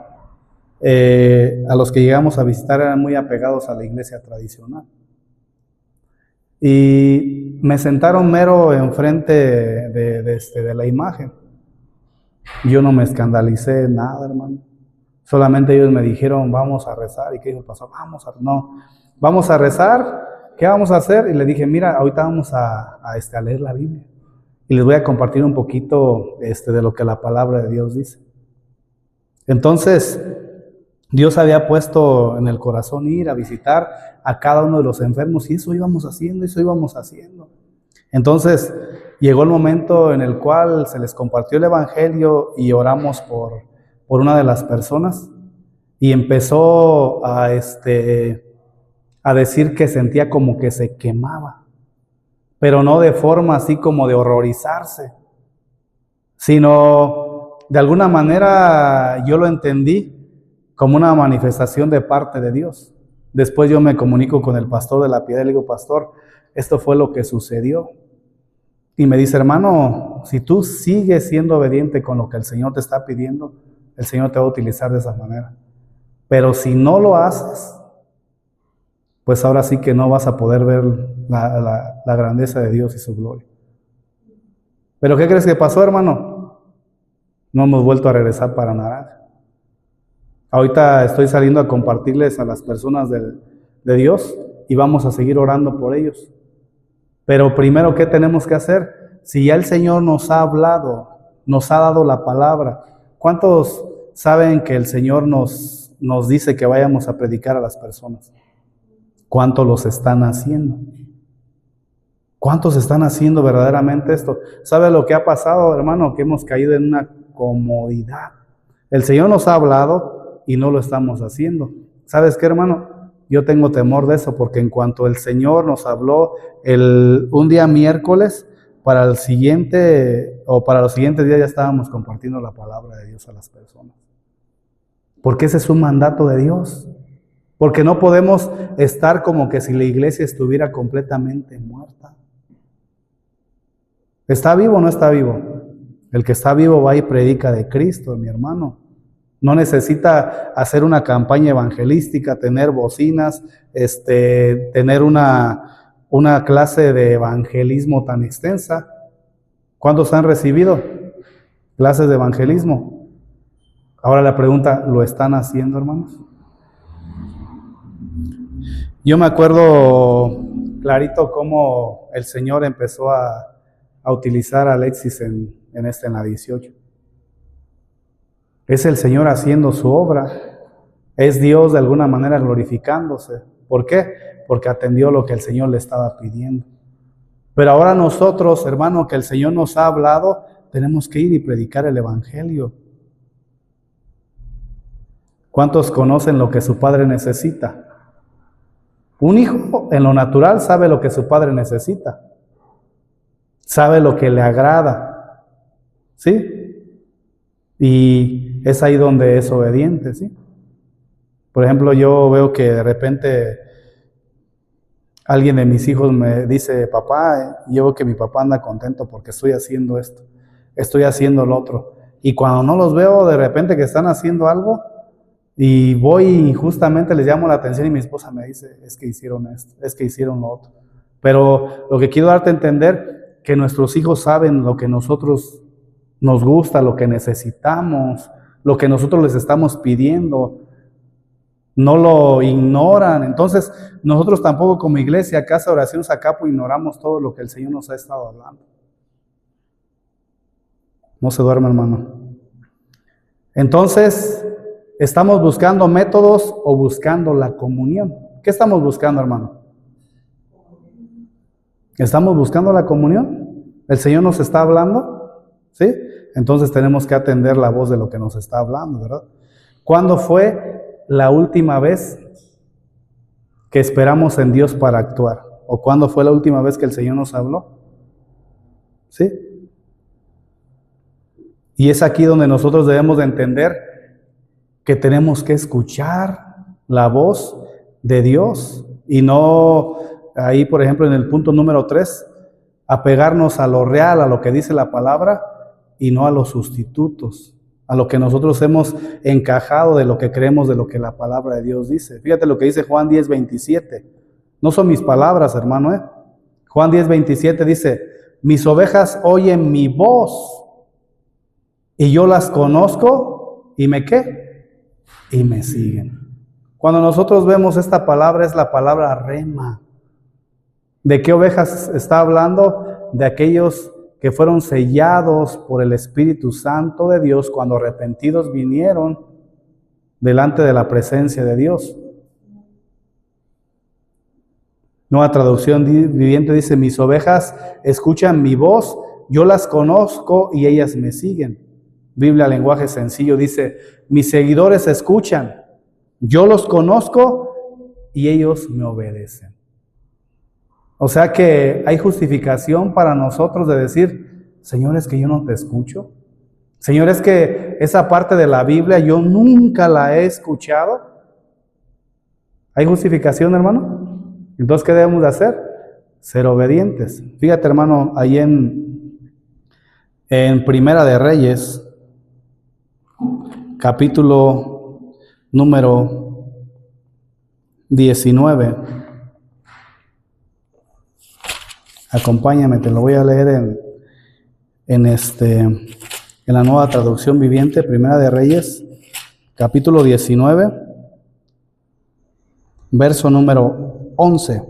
A los que llegamos a visitar eran muy apegados a la iglesia tradicional. Y me sentaron mero enfrente de la imagen. Yo no me escandalicé nada, hermano. Solamente ellos me dijeron, vamos a rezar. ¿Y qué dijo el pastor? Vamos a rezar. ¿Qué vamos a hacer? Y le dije, mira, ahorita vamos a leer la Biblia. Y les voy a compartir un poquito de lo que la palabra de Dios dice. Entonces, Dios había puesto en el corazón ir a visitar a cada uno de los enfermos y eso íbamos haciendo. Entonces, llegó el momento en el cual se les compartió el evangelio y oramos por una de las personas y empezó a decir que sentía como que se quemaba, pero no de forma así como de horrorizarse, sino de alguna manera yo lo entendí como una manifestación de parte de Dios. Después yo me comunico con el pastor de la Piedad y le digo, pastor, esto fue lo que sucedió. Y me dice, hermano, si tú sigues siendo obediente con lo que el Señor te está pidiendo, el Señor te va a utilizar de esa manera. Pero si no lo haces, pues ahora sí que no vas a poder ver la grandeza de Dios y su gloria. ¿Pero qué crees que pasó, hermano? No hemos vuelto a regresar para Naranja. Ahorita estoy saliendo a compartirles a las personas de Dios y vamos a seguir orando por ellos. Pero primero, ¿qué tenemos que hacer? Si ya el Señor nos ha hablado, nos ha dado la palabra, ¿cuántos saben que el Señor nos dice que vayamos a predicar a las personas? ¿Cuántos los están haciendo? ¿Cuántos están haciendo verdaderamente esto? ¿Sabe lo que ha pasado, hermano? Que hemos caído en una comodidad. El Señor nos ha hablado y no lo estamos haciendo. ¿Sabes qué, hermano? Yo tengo temor de eso, porque en cuanto el Señor nos habló un día miércoles, para los siguientes días ya estábamos compartiendo la palabra de Dios a las personas. Porque ese es un mandato de Dios. Porque no podemos estar como que si la iglesia estuviera completamente muerta. ¿Está vivo o no está vivo? El que está vivo va y predica de Cristo, mi hermano. No necesita hacer una campaña evangelística, tener bocinas, tener una clase de evangelismo tan extensa. ¿Cuántos han recibido clases de evangelismo? Ahora la pregunta, ¿lo están haciendo, hermanos? Yo me acuerdo clarito cómo el Señor empezó a utilizar a Alexis en la 18. Es el Señor haciendo su obra. Es Dios de alguna manera glorificándose. ¿Por qué? Porque atendió lo que el Señor le estaba pidiendo. Pero ahora nosotros, hermano, que el Señor nos ha hablado, tenemos que ir y predicar el Evangelio. ¿Cuántos conocen lo que su padre necesita? Un hijo en lo natural sabe lo que su padre necesita. Sabe lo que le agrada. ¿Sí? Y es ahí donde es obediente, ¿sí? Por ejemplo, yo veo que de repente alguien de mis hijos me dice, papá, yo veo que mi papá anda contento porque estoy haciendo esto, estoy haciendo lo otro. Y cuando no los veo de repente que están haciendo algo, y voy y justamente les llamo la atención y mi esposa me dice, es que hicieron esto, es que hicieron lo otro. Pero lo que quiero darte a entender, que nuestros hijos saben lo que nosotros nos gusta, lo que necesitamos, lo que nosotros les estamos pidiendo, no lo ignoran. Entonces, nosotros tampoco como iglesia, Casa de Oración Zacapu, ignoramos todo lo que el Señor nos ha estado hablando. No se duerme, hermano. Entonces, ¿estamos buscando métodos o buscando la comunión? ¿Qué estamos buscando, hermano? ¿Estamos buscando la comunión? ¿El Señor nos está hablando? ¿Sí? Entonces tenemos que atender la voz de lo que nos está hablando, ¿verdad? ¿Cuándo fue la última vez que esperamos en Dios para actuar? ¿O cuándo fue la última vez que el Señor nos habló? ¿Sí? Y es aquí donde nosotros debemos de entender que tenemos que escuchar la voz de Dios y no, ahí por ejemplo en el punto número 3, apegarnos a lo real, a lo que dice la palabra y no a los sustitutos, a lo que nosotros hemos encajado de lo que creemos de lo que la palabra de Dios dice. Fíjate lo que dice Juan 10:27. No son mis palabras, hermano, Juan 10:27 dice, mis ovejas oyen mi voz y yo las conozco y me ¿qué? Y me siguen. Cuando nosotros vemos esta palabra, es la palabra rema. ¿De qué ovejas está hablando? De aquellos que fueron sellados por el Espíritu Santo de Dios cuando arrepentidos vinieron delante de la presencia de Dios. Nueva Traducción Viviente dice, mis ovejas escuchan mi voz yo las conozco y ellas me siguen. Biblia, lenguaje sencillo, dice, mis seguidores escuchan, yo los conozco y ellos me obedecen. O sea que hay justificación para nosotros de decir, Señor, es que yo no te escucho. Señor, es que esa parte de la Biblia yo nunca la he escuchado. ¿Hay justificación, hermano? Entonces, ¿qué debemos de hacer? Ser obedientes. Fíjate, hermano, ahí en Primera de Reyes, capítulo número 19. Acompáñame, te lo voy a leer en la Nueva Traducción Viviente, Primera de Reyes, capítulo 19, verso número 11.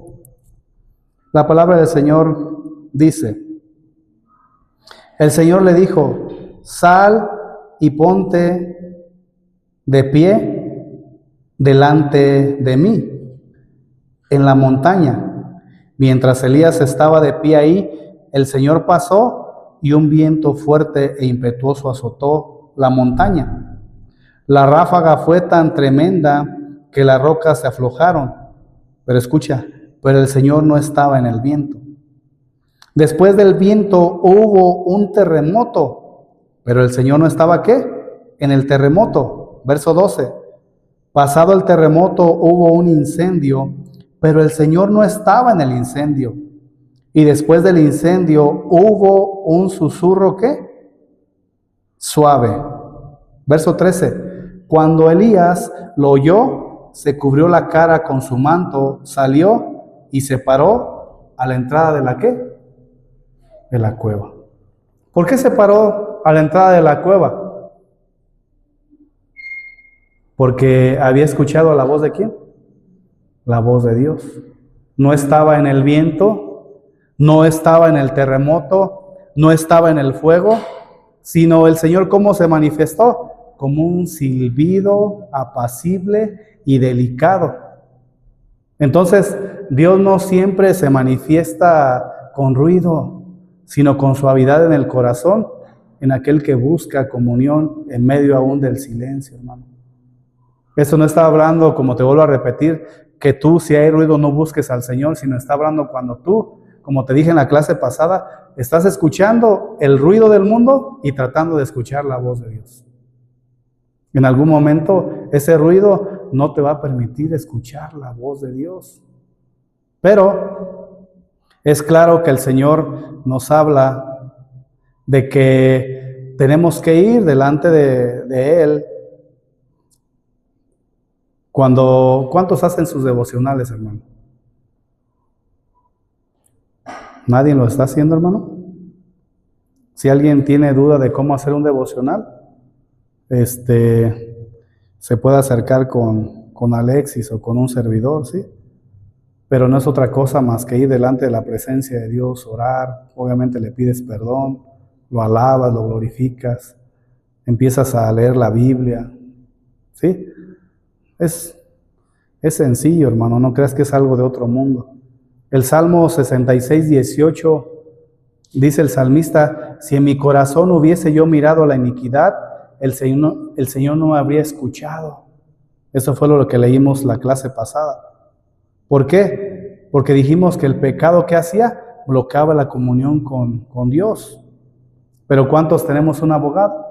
La palabra del Señor dice, el Señor le dijo, sal y ponte de pie delante de mí en la montaña. Mientras Elías estaba de pie ahí, el Señor pasó y un viento fuerte e impetuoso azotó la montaña. La ráfaga fue tan tremenda que las rocas se aflojaron. Pero escucha, pero el Señor no estaba en el viento. Después del viento hubo un terremoto, pero el Señor no estaba, ¿qué? En el terremoto. Verso 12. Pasado el terremoto hubo un incendio, pero el Señor no estaba en el incendio. Y después del incendio hubo un susurro, ¿qué? Suave. Verso 13. Cuando Elías lo oyó, se cubrió la cara con su manto, salió y se paró a la entrada de la ¿qué? De la cueva. ¿Por qué se paró a la entrada de la cueva? Porque había escuchado la voz de ¿quién? La voz de Dios. No estaba en el viento, no estaba en el terremoto, no estaba en el fuego, sino el Señor, ¿cómo se manifestó? Como un silbido apacible y delicado. Entonces, Dios no siempre se manifiesta con ruido, sino con suavidad en el corazón, en aquel que busca comunión en medio aún del silencio, hermano. Eso no está hablando, como te vuelvo a repetir, que tú, si hay ruido, no busques al Señor, sino está hablando cuando tú, como te dije en la clase pasada, estás escuchando el ruido del mundo y tratando de escuchar la voz de Dios. En algún momento ese ruido no te va a permitir escuchar la voz de Dios. Pero es claro que el Señor nos habla de que tenemos que ir delante de Él. ¿Cuántos hacen sus devocionales, hermano? ¿Nadie lo está haciendo, hermano? Si alguien tiene duda de cómo hacer un devocional, se puede acercar con Alexis o con un servidor, ¿sí? Pero no es otra cosa más que ir delante de la presencia de Dios, orar. Obviamente le pides perdón, lo alabas, lo glorificas, empiezas a leer la Biblia, ¿sí? Es sencillo, hermano, no creas que es algo de otro mundo. El Salmo 66, 18, dice el salmista, si en mi corazón hubiese yo mirado la iniquidad, el Señor no me habría escuchado. Eso fue lo que leímos la clase pasada. ¿Por qué? Porque dijimos que el pecado que hacía bloqueaba la comunión con Dios. Pero ¿cuántos tenemos un abogado?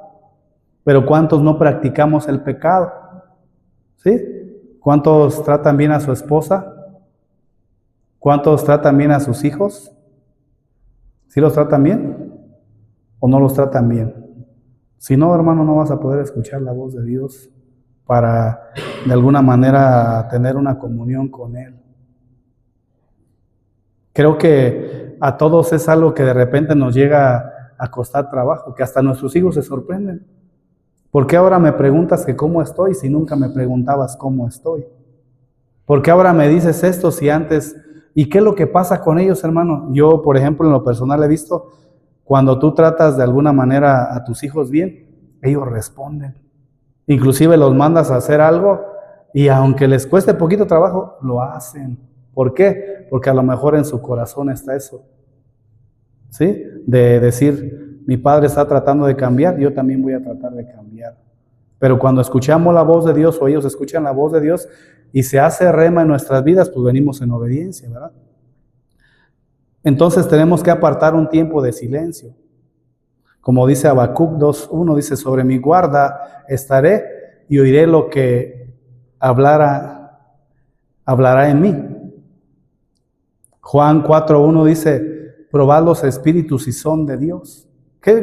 Pero ¿cuántos no practicamos el pecado? ¿Sí? ¿Cuántos tratan bien a su esposa? ¿Cuántos tratan bien a sus hijos? ¿Sí los tratan bien? ¿O no los tratan bien? Si no, hermano, no vas a poder escuchar la voz de Dios para de alguna manera tener una comunión con Él. Creo que a todos es algo que de repente nos llega a costar trabajo, que hasta nuestros hijos se sorprenden. ¿Por qué ahora me preguntas que cómo estoy si nunca me preguntabas cómo estoy? ¿Por qué ahora me dices esto si antes? ¿Y qué es lo que pasa con ellos, hermano? Yo, por ejemplo, en lo personal he visto, cuando tú tratas de alguna manera a tus hijos bien, ellos responden. Inclusive los mandas a hacer algo y aunque les cueste poquito trabajo, lo hacen. ¿Por qué? Porque a lo mejor en su corazón está eso. ¿sí? De decir, mi padre está tratando de cambiar, yo también voy a tratar de cambiar. Pero cuando escuchamos la voz de Dios o ellos escuchan la voz de Dios y se hace rema en nuestras vidas, pues venimos en obediencia, ¿verdad? Entonces tenemos que apartar un tiempo de silencio. Como dice Habacuc 2:1, dice, sobre mi guarda estaré y oiré lo que hablará en mí. Juan 4:1 dice, probad los espíritus si son de Dios.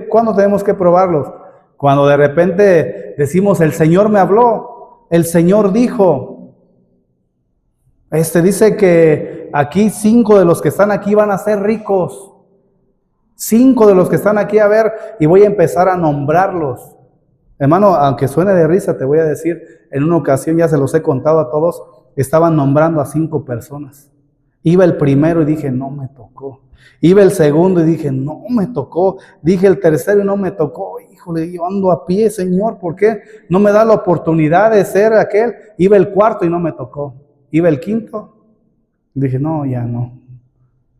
¿Cuándo tenemos que probarlos? Cuando de repente decimos, el Señor me habló, el Señor dijo. Dice que aquí 5 de los que están aquí van a ser ricos. 5 de los que están aquí, a ver, y voy a empezar a nombrarlos. Hermano, aunque suene de risa, te voy a decir, en una ocasión, ya se los he contado a todos, estaban nombrando a 5 personas. Iba el primero y dije, no me tocó. Iba el segundo y dije, no me tocó. Dije el tercero y no me tocó. Híjole, yo ando a pie, Señor, ¿por qué no me da la oportunidad de ser aquel? Iba el cuarto y no me tocó. Iba el quinto. Dije, no, ya no.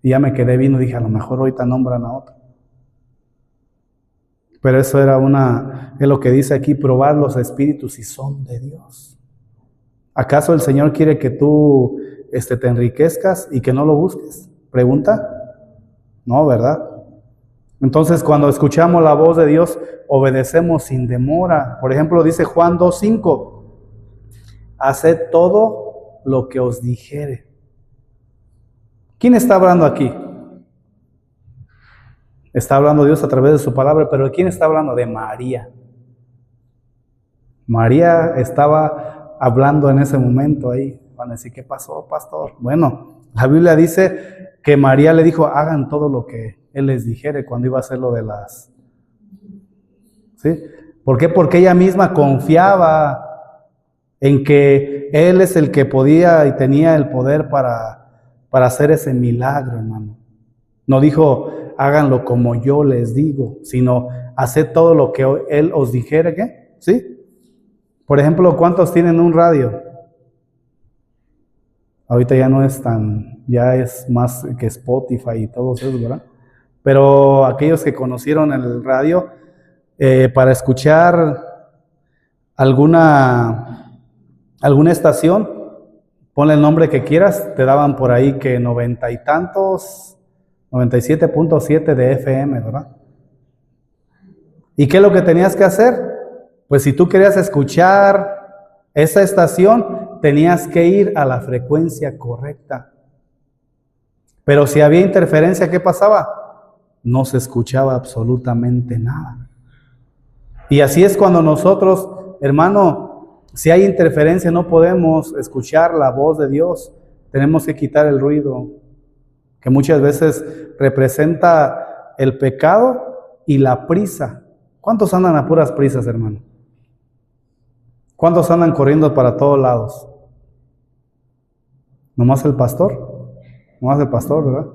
Y ya me quedé vino, dije, a lo mejor ahorita nombran a otro. Pero eso es lo que dice aquí, probar los espíritus si son de Dios. ¿Acaso el Señor quiere que tú te enriquezcas y que no lo busques? Pregunta. No, ¿verdad? Entonces, cuando escuchamos la voz de Dios, obedecemos sin demora. Por ejemplo, dice Juan 2:5, haced todo lo que os dijere. ¿Quién está hablando aquí? Está hablando Dios a través de su palabra, pero ¿de quién está hablando? De María. María estaba hablando en ese momento ahí. Van a decir, ¿qué pasó, pastor? Bueno, la Biblia dice que María le dijo, hagan todo lo que Él les dijere cuando iba a hacer lo de las... ¿Sí? ¿Por qué? Porque ella misma confiaba en que Él es el que podía y tenía el poder para hacer ese milagro, hermano. No dijo, háganlo como yo les digo, sino haced todo lo que Él os dijere, ¿qué? ¿Sí? Por ejemplo, ¿cuántos tienen un radio? Ahorita ya no es ya es más que Spotify y todo eso, ¿verdad? Pero aquellos que conocieron el radio, para escuchar alguna estación, ponle el nombre que quieras, te daban por ahí que 90 y tantos, 97.7 de FM, ¿verdad? ¿Y qué es lo que tenías que hacer? Pues si tú querías escuchar esa estación, tenías que ir a la frecuencia correcta. Pero si había interferencia, ¿qué pasaba? No se escuchaba absolutamente nada. Y así es cuando nosotros, hermano, si hay interferencia no podemos escuchar la voz de Dios. Tenemos que quitar el ruido, que muchas veces representa el pecado y la prisa. ¿Cuántos andan a puras prisas, hermano? ¿Cuántos andan corriendo para todos lados? ¿Nomás el pastor? Nomás el pastor, ¿verdad?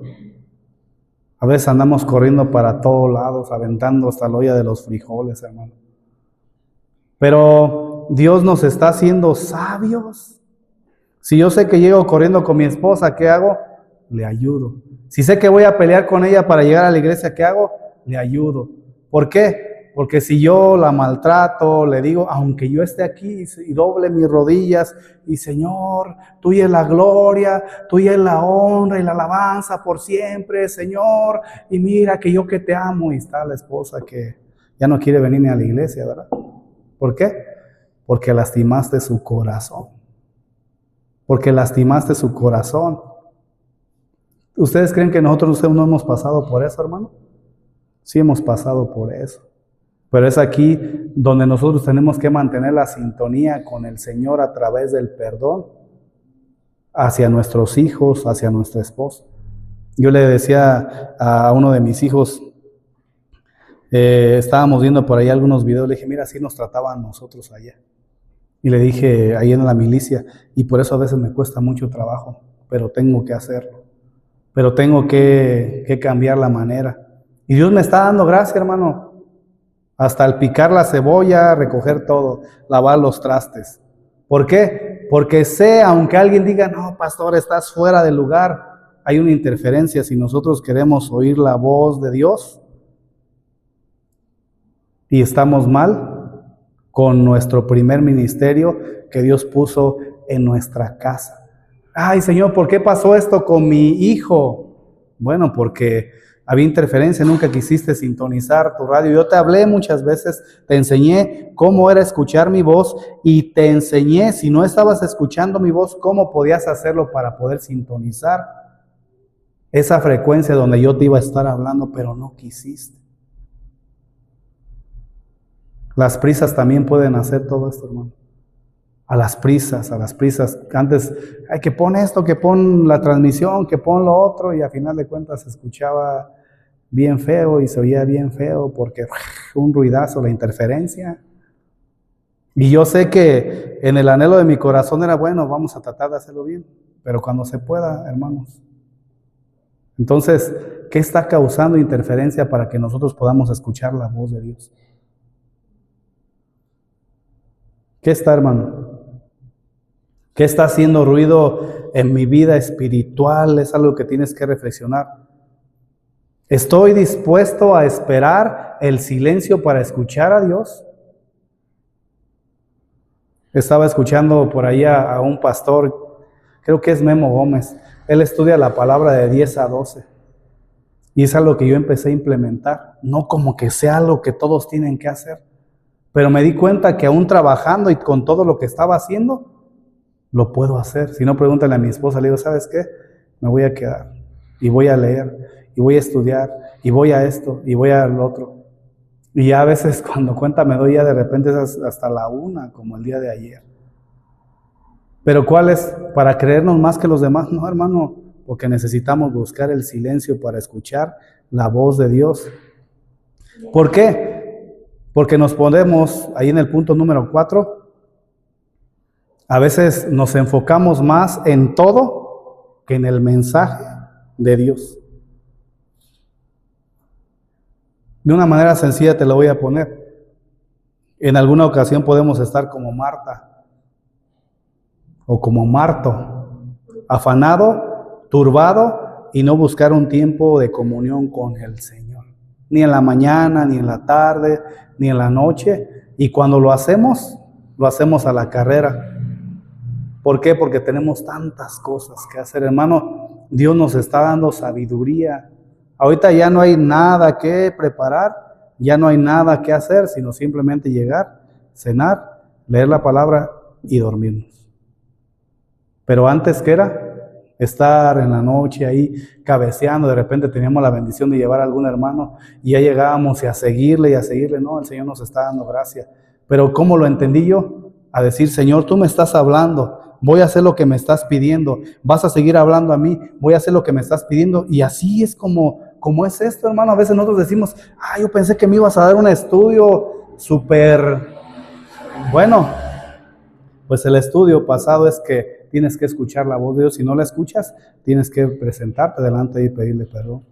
A veces andamos corriendo para todos lados, aventando hasta la olla de los frijoles, hermano. Pero Dios nos está haciendo sabios. Si yo sé que llego corriendo con mi esposa, ¿qué hago? Le ayudo. Si sé que voy a pelear con ella para llegar a la iglesia, ¿qué hago? Le ayudo. ¿Por qué? Porque si yo la maltrato, le digo, aunque yo esté aquí y doble mis rodillas, y Señor, tuya es la gloria, tuya es la honra y la alabanza por siempre, Señor, y mira que yo que te amo, y está la esposa que ya no quiere venir ni a la iglesia, ¿verdad? ¿Por qué? Porque lastimaste su corazón. Porque lastimaste su corazón. ¿Ustedes creen que nosotros no hemos pasado por eso, hermano? Sí hemos pasado por eso. Pero es aquí donde nosotros tenemos que mantener la sintonía con el Señor a través del perdón hacia nuestros hijos, hacia nuestra esposa. Yo le decía a uno de mis hijos, estábamos viendo por ahí algunos videos, le dije, mira, así nos trataban nosotros allá. Y le dije, ahí en la milicia, y por eso a veces me cuesta mucho trabajo, pero tengo que hacerlo. Pero tengo que cambiar la manera. Y Dios me está dando gracia, hermano. Hasta el picar la cebolla, recoger todo, lavar los trastes. ¿Por qué? Porque sé, aunque alguien diga, no, pastor, estás fuera del lugar, hay una interferencia si nosotros queremos oír la voz de Dios y estamos mal con nuestro primer ministerio que Dios puso en nuestra casa. Ay, Señor, ¿por qué pasó esto con mi hijo? Bueno, porque había interferencia, nunca quisiste sintonizar tu radio. Yo te hablé muchas veces, te enseñé cómo era escuchar mi voz y te enseñé, si no estabas escuchando mi voz, cómo podías hacerlo para poder sintonizar esa frecuencia donde yo te iba a estar hablando, pero no quisiste. Las prisas también pueden hacer todo esto, hermano. A las prisas. Antes, ay, que pon esto, que pon la transmisión, que pon lo otro, y a final de cuentas se escuchaba bien feo y se oía bien feo porque un ruidazo, la interferencia. Y yo sé que en el anhelo de mi corazón era, bueno, vamos a tratar de hacerlo bien, pero cuando se pueda, hermanos. Entonces, ¿qué está causando interferencia para que nosotros podamos escuchar la voz de Dios? ¿Qué está, hermano? ¿Qué está haciendo ruido en mi vida espiritual? Es algo que tienes que reflexionar. ¿Estoy dispuesto a esperar el silencio para escuchar a Dios? Estaba escuchando por ahí a un pastor, creo que es Memo Gómez. Él estudia la palabra de 10 a 12. Y es algo que yo empecé a implementar. No como que sea algo que todos tienen que hacer. Pero me di cuenta que aún trabajando y con todo lo que estaba haciendo, lo puedo hacer. Si no, pregúntale a mi esposa, le digo, ¿sabes qué? Me voy a quedar y voy a leer y voy a estudiar y voy a esto y voy a lo otro. Y ya a veces cuando cuenta me doy ya de repente hasta la 1, como el día de ayer. Pero ¿cuál es? ¿Para creernos más que los demás? No, hermano, porque necesitamos buscar el silencio para escuchar la voz de Dios. ¿Por qué? Porque nos ponemos ahí en el punto número 4. A veces nos enfocamos más en todo que en el mensaje de Dios. De una manera sencilla te lo voy a poner. En alguna ocasión podemos estar como Marta o como Marto, afanado, turbado y no buscar un tiempo de comunión con el Señor. Ni en la mañana, ni en la tarde, ni en la noche. Y cuando lo hacemos a la carrera. ¿Por qué? Porque tenemos tantas cosas que hacer, hermano. Dios nos está dando sabiduría. Ahorita ya no hay nada que preparar, ya no hay nada que hacer, sino simplemente llegar, cenar, leer la palabra y dormirnos. Pero antes, ¿qué era? Estar en la noche ahí cabeceando. De repente teníamos la bendición de llevar a algún hermano y ya llegábamos y a seguirle. No, el Señor nos está dando gracia. Pero ¿cómo lo entendí yo? A decir, Señor, tú me estás hablando. Voy a hacer lo que me estás pidiendo. Vas a seguir hablando a mí. Voy a hacer lo que me estás pidiendo. Y así es como es esto, hermano. A veces nosotros decimos, yo pensé que me ibas a dar un estudio súper bueno. Pues el estudio pasado es que tienes que escuchar la voz de Dios. Si no la escuchas, tienes que presentarte delante y pedirle perdón.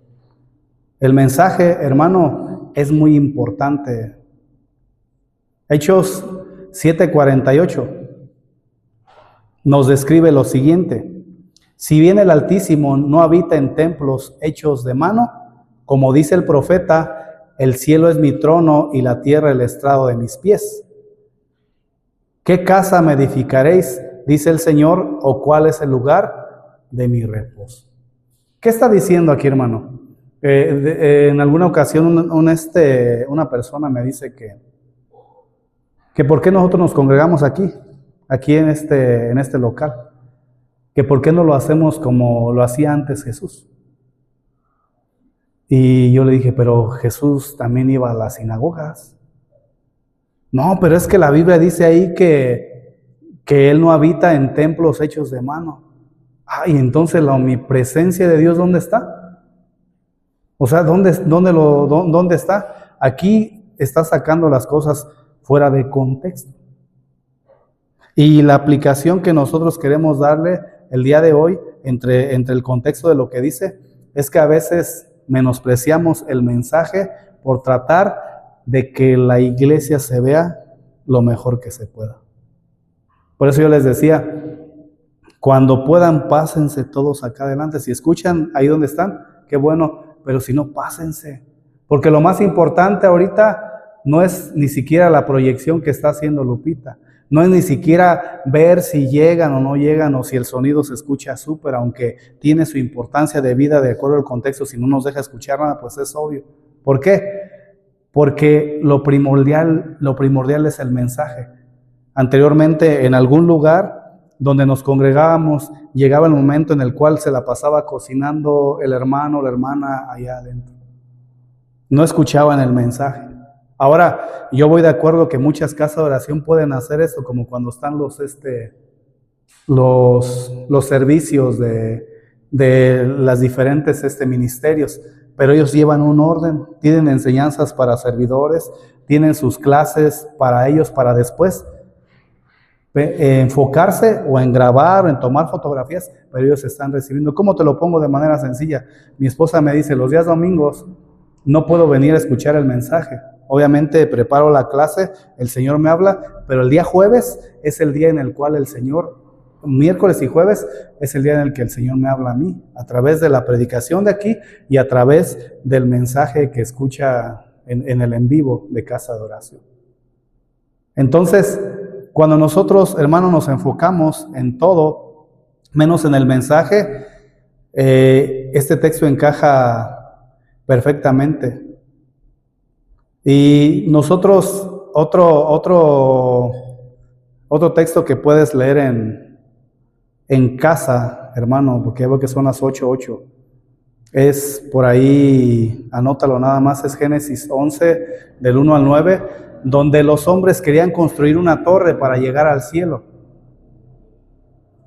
El mensaje, hermano, es muy importante. Hechos 7:48 nos describe lo siguiente: si bien el Altísimo no habita en templos hechos de mano, como dice el profeta, el cielo es mi trono y la tierra el estrado de mis pies. ¿Qué casa me edificaréis? Dice el Señor, o cuál es el lugar de mi reposo. ¿Qué está diciendo aquí, hermano? En alguna ocasión una persona me dice que por qué nosotros nos congregamos aquí en este local, que por qué no lo hacemos como lo hacía antes Jesús. Y yo le dije, pero Jesús también iba a las sinagogas. No, pero es que la Biblia dice ahí que Él no habita en templos hechos de mano. Y entonces la omnipresencia de Dios, ¿dónde está? O sea, ¿dónde está? Aquí está sacando las cosas fuera de contexto. Y la aplicación que nosotros queremos darle el día de hoy, entre el contexto de lo que dice, es que a veces menospreciamos el mensaje por tratar de que la iglesia se vea lo mejor que se pueda. Por eso yo les decía Cuando puedan, pásense todos acá adelante. Si escuchan ahí donde están, qué bueno, pero si no, pásense. Porque lo más importante ahorita no es ni siquiera la proyección que está haciendo Lupita. No es ni siquiera ver si llegan o no llegan o si el sonido se escucha súper, aunque tiene su importancia de vida de acuerdo al contexto. Si no nos deja escuchar nada, pues es obvio. ¿Por qué? Porque lo primordial es el mensaje. Anteriormente, en algún lugar donde nos congregábamos, llegaba el momento en el cual se la pasaba cocinando el hermano o la hermana allá adentro. No escuchaban el mensaje. Ahora, yo voy de acuerdo que muchas casas de oración pueden hacer esto, como cuando están los servicios de las diferentes ministerios, pero ellos llevan un orden, tienen enseñanzas para servidores, tienen sus clases para ellos, para después enfocarse o en grabar o en tomar fotografías, pero ellos están recibiendo. ¿Cómo te lo pongo de manera sencilla? Mi esposa me dice, los días domingos no puedo venir a escuchar el mensaje. Obviamente preparo la clase, el Señor me habla, pero el día jueves es el día en el cual el Señor, miércoles y jueves, es el día en el que el Señor me habla a mí, a través de la predicación de aquí y a través del mensaje que escucha en el en vivo de Casa de Oración. Entonces, cuando nosotros, hermanos, nos enfocamos en todo, menos en el mensaje, este texto encaja perfectamente. Y nosotros, otro texto que puedes leer en casa, hermano, porque veo que son las 8:08, es por ahí, anótalo nada más, es Génesis 11, del 1 al 9, donde los hombres querían construir una torre para llegar al cielo.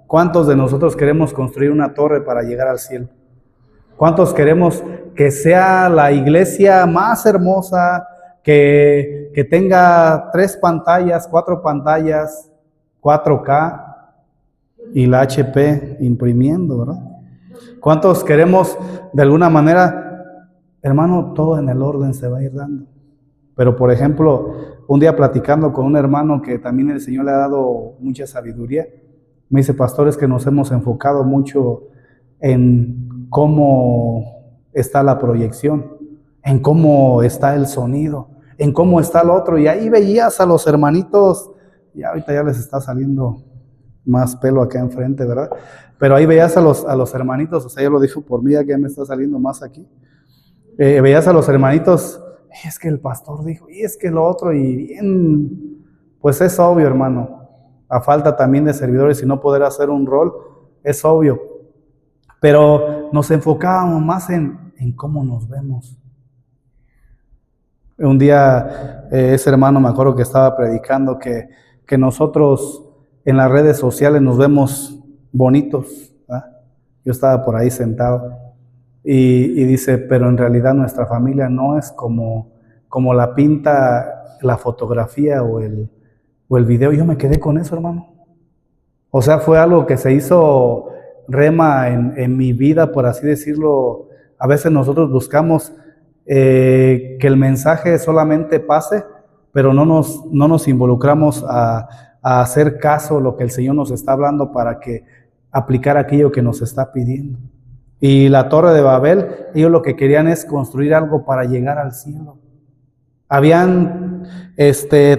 ¿Cuántos de nosotros queremos construir una torre para llegar al cielo? ¿Cuántos queremos que sea la iglesia más hermosa, que tenga 3 pantallas, 4 pantallas, 4K y la HP imprimiendo, ¿verdad? ¿Cuántos queremos de alguna manera, hermano, todo en el orden se va a ir dando? Pero por ejemplo, un día platicando con un hermano que también el Señor le ha dado mucha sabiduría, me dice, pastor, es que nos hemos enfocado mucho en cómo está la proyección, en cómo está el sonido, en cómo está el otro, y ahí veías a los hermanitos, y ahorita ya les está saliendo más pelo acá enfrente, ¿verdad? Pero ahí veías a los hermanitos, o sea, yo lo dijo por mí, ya que me está saliendo más aquí, veías a los hermanitos, es que el pastor dijo, y es que lo otro, y bien, pues es obvio, hermano, a falta también de servidores y no poder hacer un rol, es obvio, pero nos enfocábamos más en cómo nos vemos. Un día ese hermano me acuerdo que estaba predicando que nosotros en las redes sociales nos vemos bonitos, ¿verdad? Yo estaba por ahí sentado y dice, pero en realidad nuestra familia no es como la pinta la fotografía o el video. Yo me quedé con eso, hermano. O sea, fue algo que se hizo rema en mi vida, por así decirlo. A veces nosotros buscamos que el mensaje solamente pase, pero no nos involucramos a hacer caso a lo que el Señor nos está hablando para que aplicar aquello que nos está pidiendo. Y la Torre de Babel, ellos lo que querían es construir algo para llegar al cielo. Habían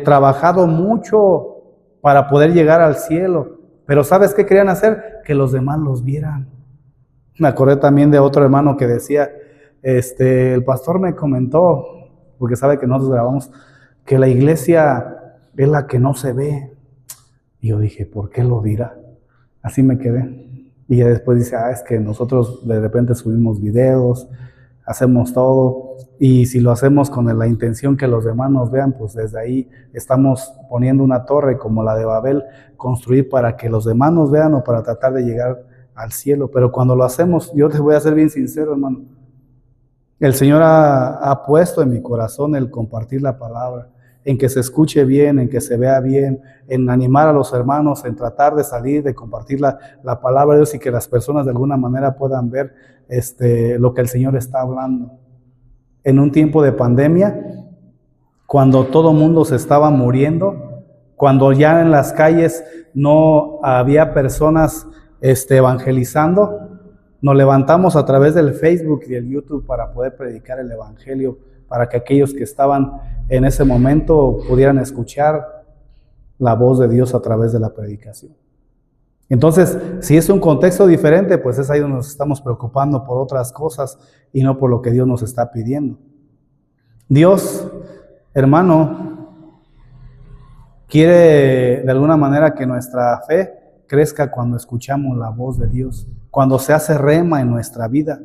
trabajado mucho para poder llegar al cielo, pero ¿sabes qué querían hacer? Que los demás los vieran. Me acordé también de otro hermano que decía, el pastor me comentó, porque sabe que nosotros grabamos, que la iglesia es la que no se ve. Y yo dije, ¿por qué lo dirá? Así me quedé. Y ya después dice, es que nosotros de repente subimos videos, hacemos todo, y si lo hacemos con la intención que los demás nos vean, pues desde ahí estamos poniendo una torre como la de Babel, construir para que los demás nos vean o para tratar de llegar al cielo. Pero cuando lo hacemos, yo te voy a ser bien sincero, hermano, el Señor ha puesto en mi corazón el compartir la palabra, en que se escuche bien, en que se vea bien, en animar a los hermanos, en tratar de salir, de compartir la palabra de Dios y que las personas de alguna manera puedan ver lo que el Señor está hablando. En un tiempo de pandemia, cuando todo mundo se estaba muriendo, cuando ya en las calles no había personas evangelizando, nos levantamos a través del Facebook y del YouTube para poder predicar el Evangelio, para que aquellos que estaban en ese momento pudieran escuchar la voz de Dios a través de la predicación. Entonces, si es un contexto diferente, pues es ahí donde nos estamos preocupando por otras cosas y no por lo que Dios nos está pidiendo. Dios, hermano, quiere de alguna manera que nuestra fe crezca cuando escuchamos la voz de Dios, cuando se hace rema en nuestra vida.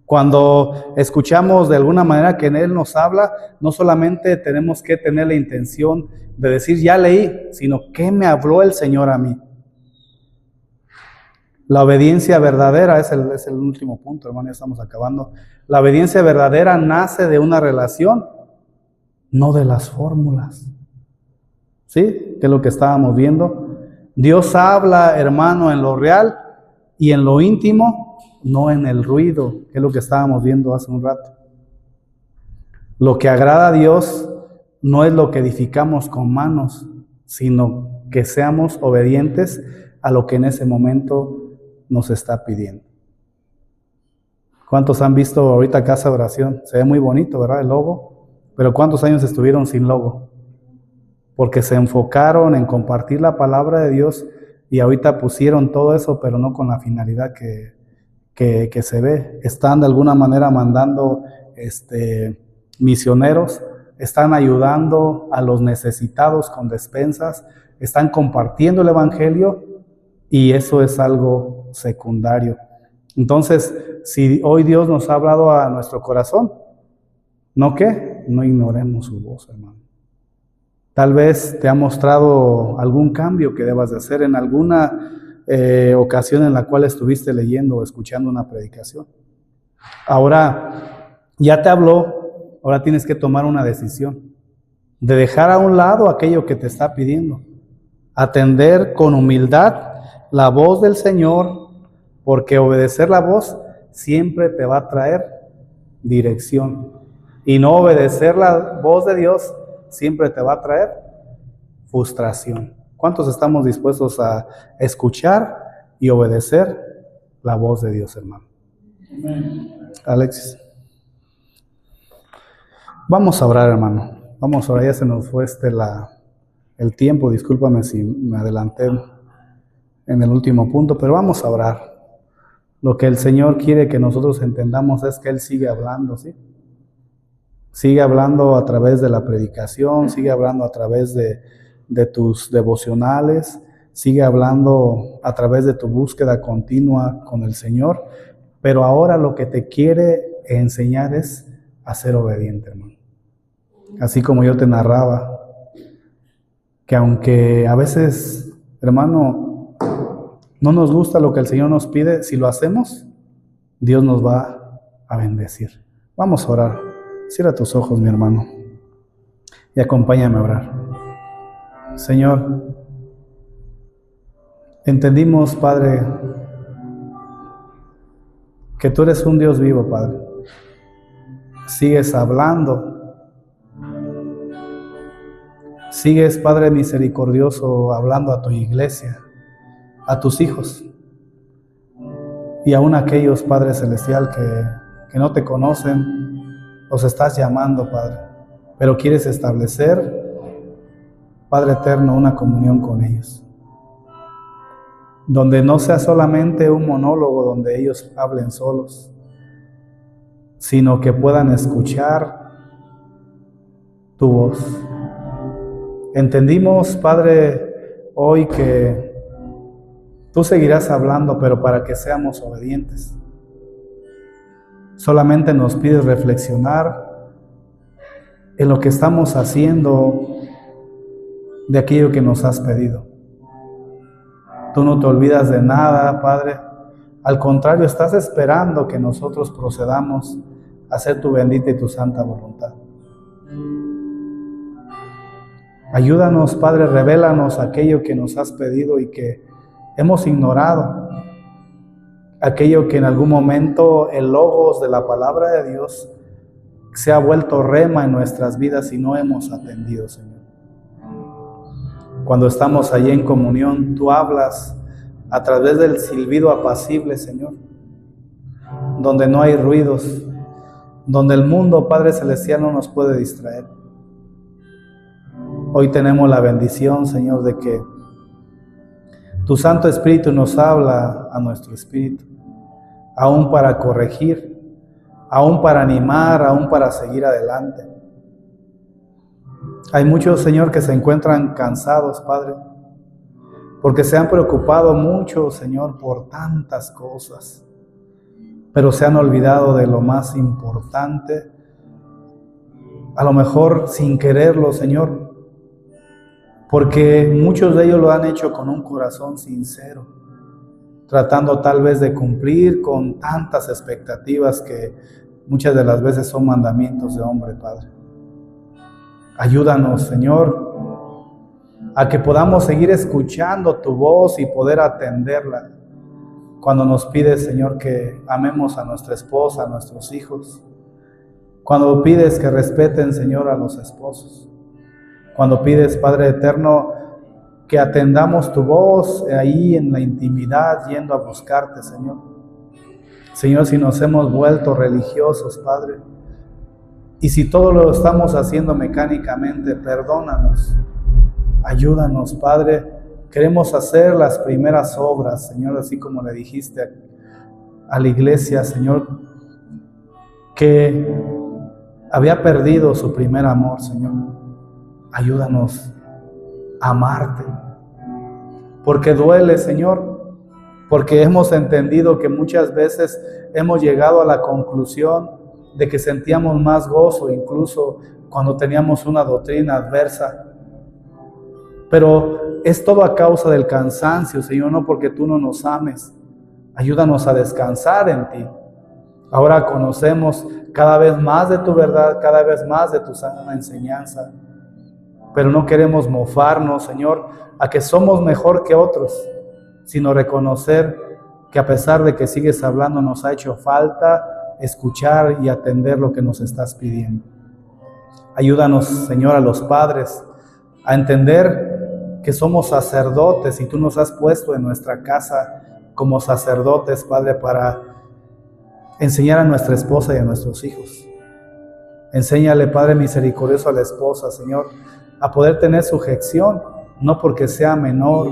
Cuando escuchamos de alguna manera que en Él nos habla, no solamente tenemos que tener la intención de decir, ya leí, sino ¿qué me habló el Señor a mí? La obediencia verdadera es el último punto, hermano, ya estamos acabando. La obediencia verdadera nace de una relación, no de las fórmulas. ¿Sí? Que es lo que estábamos viendo. Dios habla, hermano, en lo real y en lo íntimo, no en el ruido, que es lo que estábamos viendo hace un rato. Lo que agrada a Dios no es lo que edificamos con manos, sino que seamos obedientes a lo que en ese momento nos está pidiendo. ¿Cuántos han visto ahorita Casa de Oración? Se ve muy bonito, ¿verdad? El logo. Pero ¿cuántos años estuvieron sin logo? Porque se enfocaron en compartir la palabra de Dios y ahorita pusieron todo eso, pero no con la finalidad que se ve. Están de alguna manera mandando misioneros, están ayudando a los necesitados con despensas, están compartiendo el Evangelio y eso es algo secundario. Entonces, si hoy Dios nos ha hablado a nuestro corazón, ¿no qué? No ignoremos su voz, hermano. Tal vez te ha mostrado algún cambio que debas de hacer en alguna ocasión en la cual estuviste leyendo o escuchando una predicación. Ahora, ya te habló, ahora tienes que tomar una decisión de dejar a un lado aquello que te está pidiendo, atender con humildad la voz del Señor, porque obedecer la voz siempre te va a traer dirección, y no obedecer la voz de Dios siempre te va a traer frustración. ¿Cuántos estamos dispuestos a escuchar y obedecer la voz de Dios, hermano? Alexis. Vamos a orar, hermano. Vamos a orar, ya se nos fue el tiempo, discúlpame si me adelanté en el último punto, pero vamos a orar. Lo que el Señor quiere que nosotros entendamos es que Él sigue hablando, ¿sí? Sigue hablando a través de la predicación, sigue hablando a través de tus devocionales, sigue hablando a través de tu búsqueda continua con el Señor, pero ahora lo que te quiere enseñar es a ser obediente, hermano. Así como yo te narraba, que aunque a veces, hermano, no nos gusta lo que el Señor nos pide, si lo hacemos, Dios nos va a bendecir. Vamos a orar. Cierra tus ojos, mi hermano, y acompáñame a orar. Señor, entendimos, Padre, que tú eres un Dios vivo, Padre. Sigues hablando. Sigues, Padre misericordioso, hablando a tu iglesia, a tus hijos, y aún a aquellos, Padre celestial, que no te conocen. Los estás llamando, Padre, pero quieres establecer, Padre eterno, una comunión con ellos, donde no sea solamente un monólogo donde ellos hablen solos, sino que puedan escuchar tu voz. Entendimos, Padre, hoy que tú seguirás hablando, pero para que seamos obedientes. Solamente nos pides reflexionar en lo que estamos haciendo de aquello que nos has pedido. Tú no te olvidas de nada, Padre. Al contrario, estás esperando que nosotros procedamos a hacer tu bendita y tu santa voluntad. Ayúdanos, Padre, revélanos aquello que nos has pedido y que hemos ignorado. Aquello que en algún momento el logos de la palabra de Dios se ha vuelto rema en nuestras vidas y no hemos atendido, Señor. Cuando estamos allí en comunión, tú hablas a través del silbido apacible, Señor, donde no hay ruidos, donde el mundo, Padre Celestial, no nos puede distraer. Hoy tenemos la bendición, Señor, de que tu Santo Espíritu nos habla a nuestro espíritu, aún para corregir, aún para animar, aún para seguir adelante. Hay muchos, Señor, que se encuentran cansados, Padre, porque se han preocupado mucho, Señor, por tantas cosas, pero se han olvidado de lo más importante, a lo mejor sin quererlo, Señor, porque muchos de ellos lo han hecho con un corazón sincero, tratando tal vez de cumplir con tantas expectativas que muchas de las veces son mandamientos de hombre, Padre. Ayúdanos, Señor, a que podamos seguir escuchando tu voz y poder atenderla cuando nos pides, Señor, que amemos a nuestra esposa, a nuestros hijos, cuando pides que respeten, Señor, a los esposos, cuando pides, Padre eterno, que atendamos tu voz ahí en la intimidad, yendo a buscarte, Señor. Señor, si nos hemos vuelto religiosos, Padre, y si todo lo estamos haciendo mecánicamente, perdónanos, ayúdanos, Padre. Queremos hacer las primeras obras, Señor, así como le dijiste a la iglesia, Señor, que había perdido su primer amor, Señor. Ayúdanos a amarte, porque duele, Señor, porque hemos entendido que muchas veces hemos llegado a la conclusión de que sentíamos más gozo incluso cuando teníamos una doctrina adversa. Pero es todo a causa del cansancio, Señor, no porque tú no nos ames. Ayúdanos a descansar en ti. Ahora conocemos cada vez más de tu verdad, cada vez más de tu sana enseñanza. Pero no queremos mofarnos, Señor, a que somos mejor que otros, sino reconocer que a pesar de que sigues hablando, nos ha hecho falta escuchar y atender lo que nos estás pidiendo. Ayúdanos, Señor, a los padres a entender que somos sacerdotes y tú nos has puesto en nuestra casa como sacerdotes, Padre, para enseñar a nuestra esposa y a nuestros hijos. Enséñale, Padre misericordioso, a la esposa, Señor, a poder tener sujeción, no porque sea menor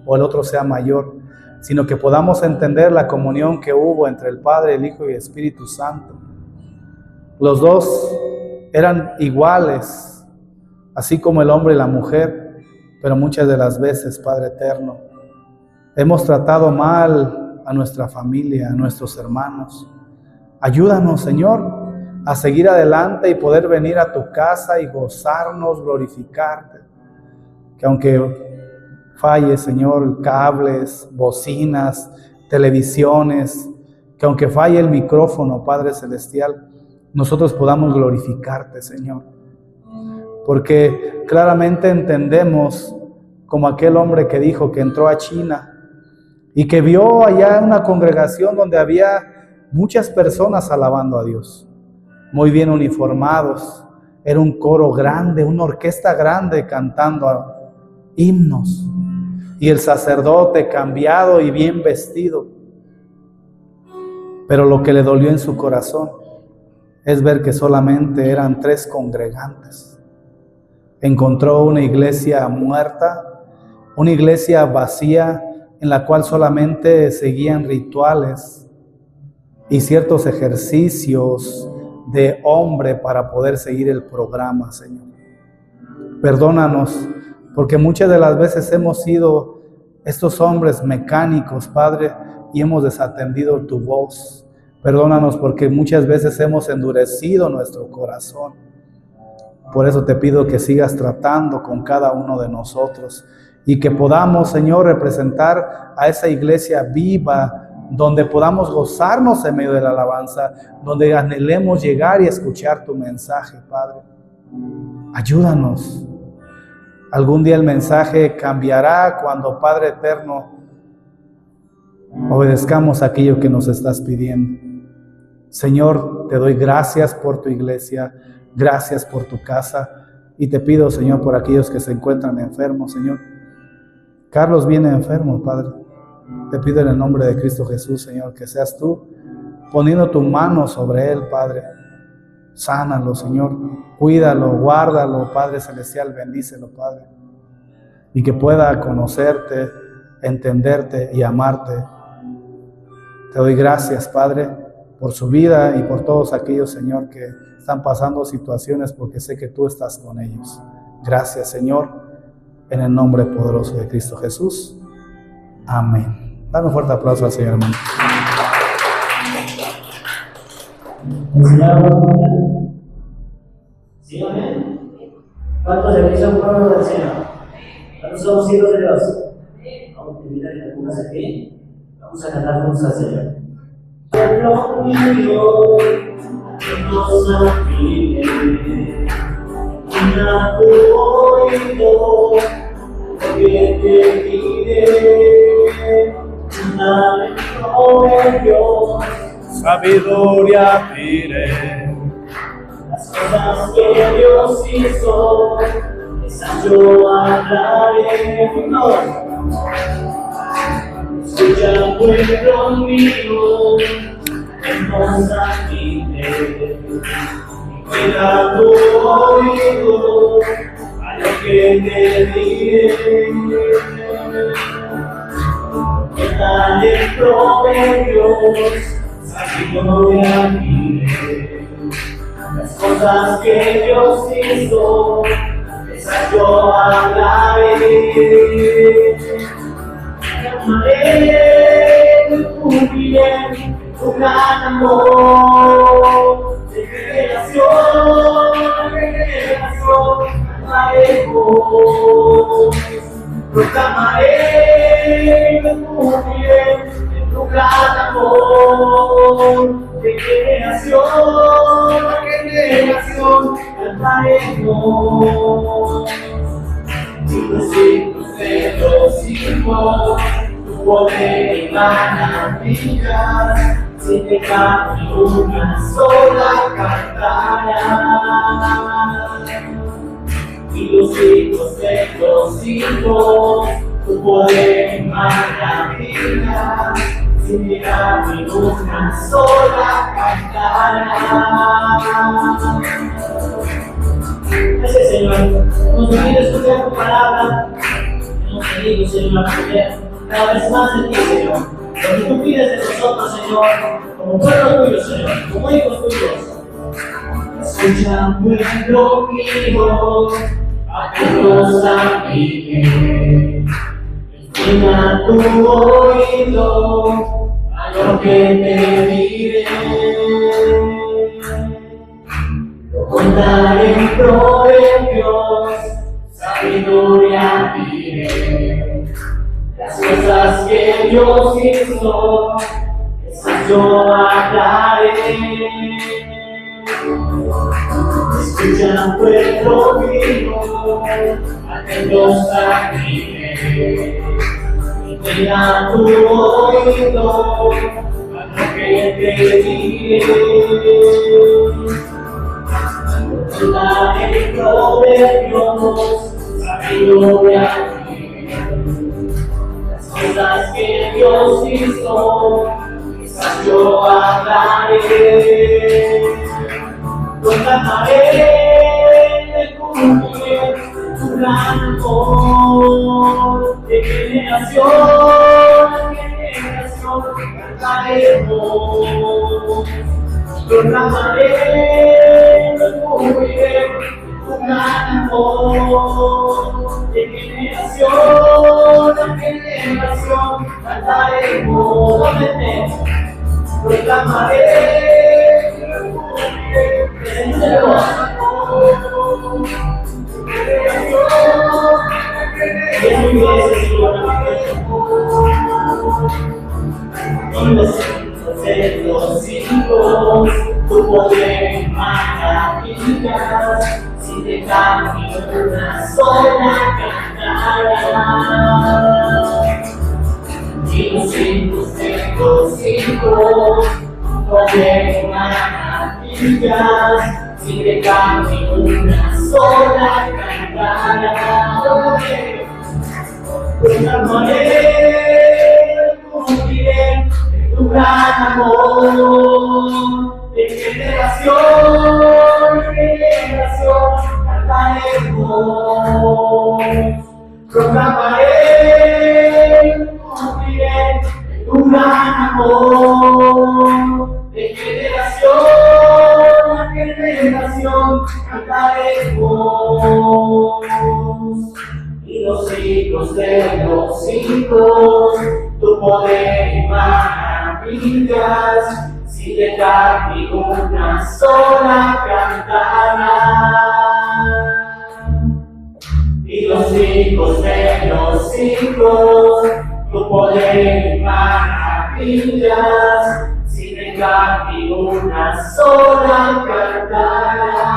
o el otro sea mayor, sino que podamos entender la comunión que hubo entre el Padre, el Hijo y el Espíritu Santo. Los dos eran iguales, así como el hombre y la mujer, pero muchas de las veces, Padre eterno, hemos tratado mal a nuestra familia, a nuestros hermanos. Ayúdanos, Señor, a seguir adelante y poder venir a tu casa y gozarnos, glorificarte. Que aunque falle, Señor, cables, bocinas, televisiones, que aunque falle el micrófono, Padre Celestial, nosotros podamos glorificarte, Señor. Porque claramente entendemos, como aquel hombre que dijo que entró a China y que vio allá una congregación donde había muchas personas alabando a Dios, muy bien uniformados. Era un coro grande, una orquesta grande cantando himnos, y el sacerdote cambiado y bien vestido. Pero lo que le dolió en su corazón es ver que solamente eran 3 congregantes. Encontró una iglesia muerta, una iglesia vacía en la cual solamente seguían rituales y ciertos ejercicios de hombre para poder seguir el programa, Señor. Perdónanos, porque muchas de las veces hemos sido estos hombres mecánicos, Padre, y hemos desatendido tu voz. Perdónanos porque muchas veces hemos endurecido nuestro corazón. Por eso te pido que sigas tratando con cada uno de nosotros y que podamos, Señor, representar a esa iglesia viva, donde podamos gozarnos en medio de la alabanza, donde anhelemos llegar y escuchar tu mensaje, Padre. Ayúdanos. Algún día el mensaje cambiará cuando, Padre eterno, obedezcamos aquello que nos estás pidiendo. Señor, te doy gracias por tu iglesia, gracias por tu casa, y te pido, Señor, por aquellos que se encuentran enfermos, Señor. Carlos viene enfermo, Padre. Te pido en el nombre de Cristo Jesús, Señor, que seas tú poniendo tu mano sobre él, Padre. Sánalo, Señor. Cuídalo, guárdalo, Padre Celestial. Bendícelo, Padre. Y que pueda conocerte, entenderte y amarte. Te doy gracias, Padre, por su vida y por todos aquellos, Señor, que están pasando situaciones, porque sé que tú estás con ellos. Gracias, Señor, en el nombre poderoso de Cristo Jesús. Amén. Dame un fuerte aplauso al Señor, hermano. ¿Sí, amén? ¿Cuántos de aquí son pueblos del Señor? ¿Cuántos somos hijos de Dios? Vamos a invitar a algunas aquí. Vamos a cantar juntos al Señor. Pueblo mío, que nos aflige, inclina tu oído, que te diré, dale proverbios, Sabiduría pide. las cosas que Dios hizo, esas yo hablaré. Escucha, pueblo mío, hermosa pide, y cuida tu oído a lo que te diré. Que dale proverbios, sabiduría pide, las cosas que Dios hizo, esas yo hablaré. Amaré tu bien, tu gran amor, de generación a generación, amaremos. Proclamaré tu bien, tu gran amor, de generación a generación, cantaremos. Y los hijos de los hijos, tu poder y maravillas, sin dejar ni una sola cantarán. Y los hijos de los hijos, tu poder y maravillas, sin dejar ni una sola cantarán. Gracias, Señor. Nos permite escuchar tu palabra. Hemos pedido, Señor, aprender cada vez más de ti, Señor. Lo que tú pides de nosotros, Señor, como pueblo tuyo, Señor, como hijos tuyos. Escucha, pueblo mío, atentos mí. Inclina tu oído a lo que te diré. Contaré proverbios, sabiduría diré, las cosas que Dios hizo, esas yo hablaré. Escucha, pueblo mío, atentos a mí, inclina tu oído a lo que te diré. Daré proverbios, sabiduría, las cosas que Dios hizo, esas yo hablaré. Proclamaré de tu bien, tu gran amor, de generación a generación cantaremos. Proclamaré tu bien, tu gran amor, de generación a generación cantaremos. Proclamaré tu bien, tu gran amor, de generación a generación. De los hijos, tu poder y maravillas, sin dejar ni una sola cantarán. Y los hijos de los hijos, tu poder y maravillas, sin dejar ni una sola cantarán. Proclamaré tu amor, de generación en generación cantaremos. Proclamaré, cumpliré tu gran amor, de generación a generación cantaremos. Y los hijos de los hijos, tu poder y maravillas, sin dejar ni una sola cantarán. Y los hijos de los hijos, tu poder y maravillas, sin dejar ni una sola cantarán.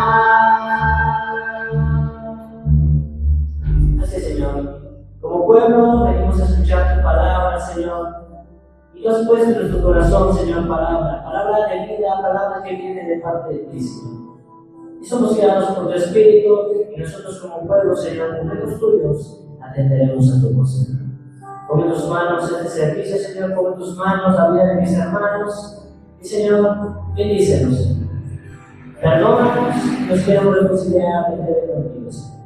Así, Señor, como pueblo venimos a escuchar tu palabra, Señor, y tú has puesto en nuestro corazón, Señor, palabra de vida, palabra que viene de parte de ti, Señor. Y somos guiados por tu Espíritu, y nosotros como pueblo, Señor, como hijos tuyos, atenderemos a tu voz, Señor. Pon en tus manos este servicio, Señor, pon en tus manos la vida de mis hermanos, y Señor, bendícenos, Señor. Perdónanos, nos queremos reconciliar contigo, Señor.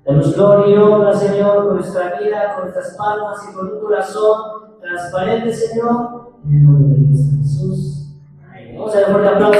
Danos gloria y honra, Señor, con nuestra vida, con nuestras palmas y con un corazón transparente, Señor, en el nombre de Cristo Jesús. Amén. Vamos a dar un fuerte aplauso.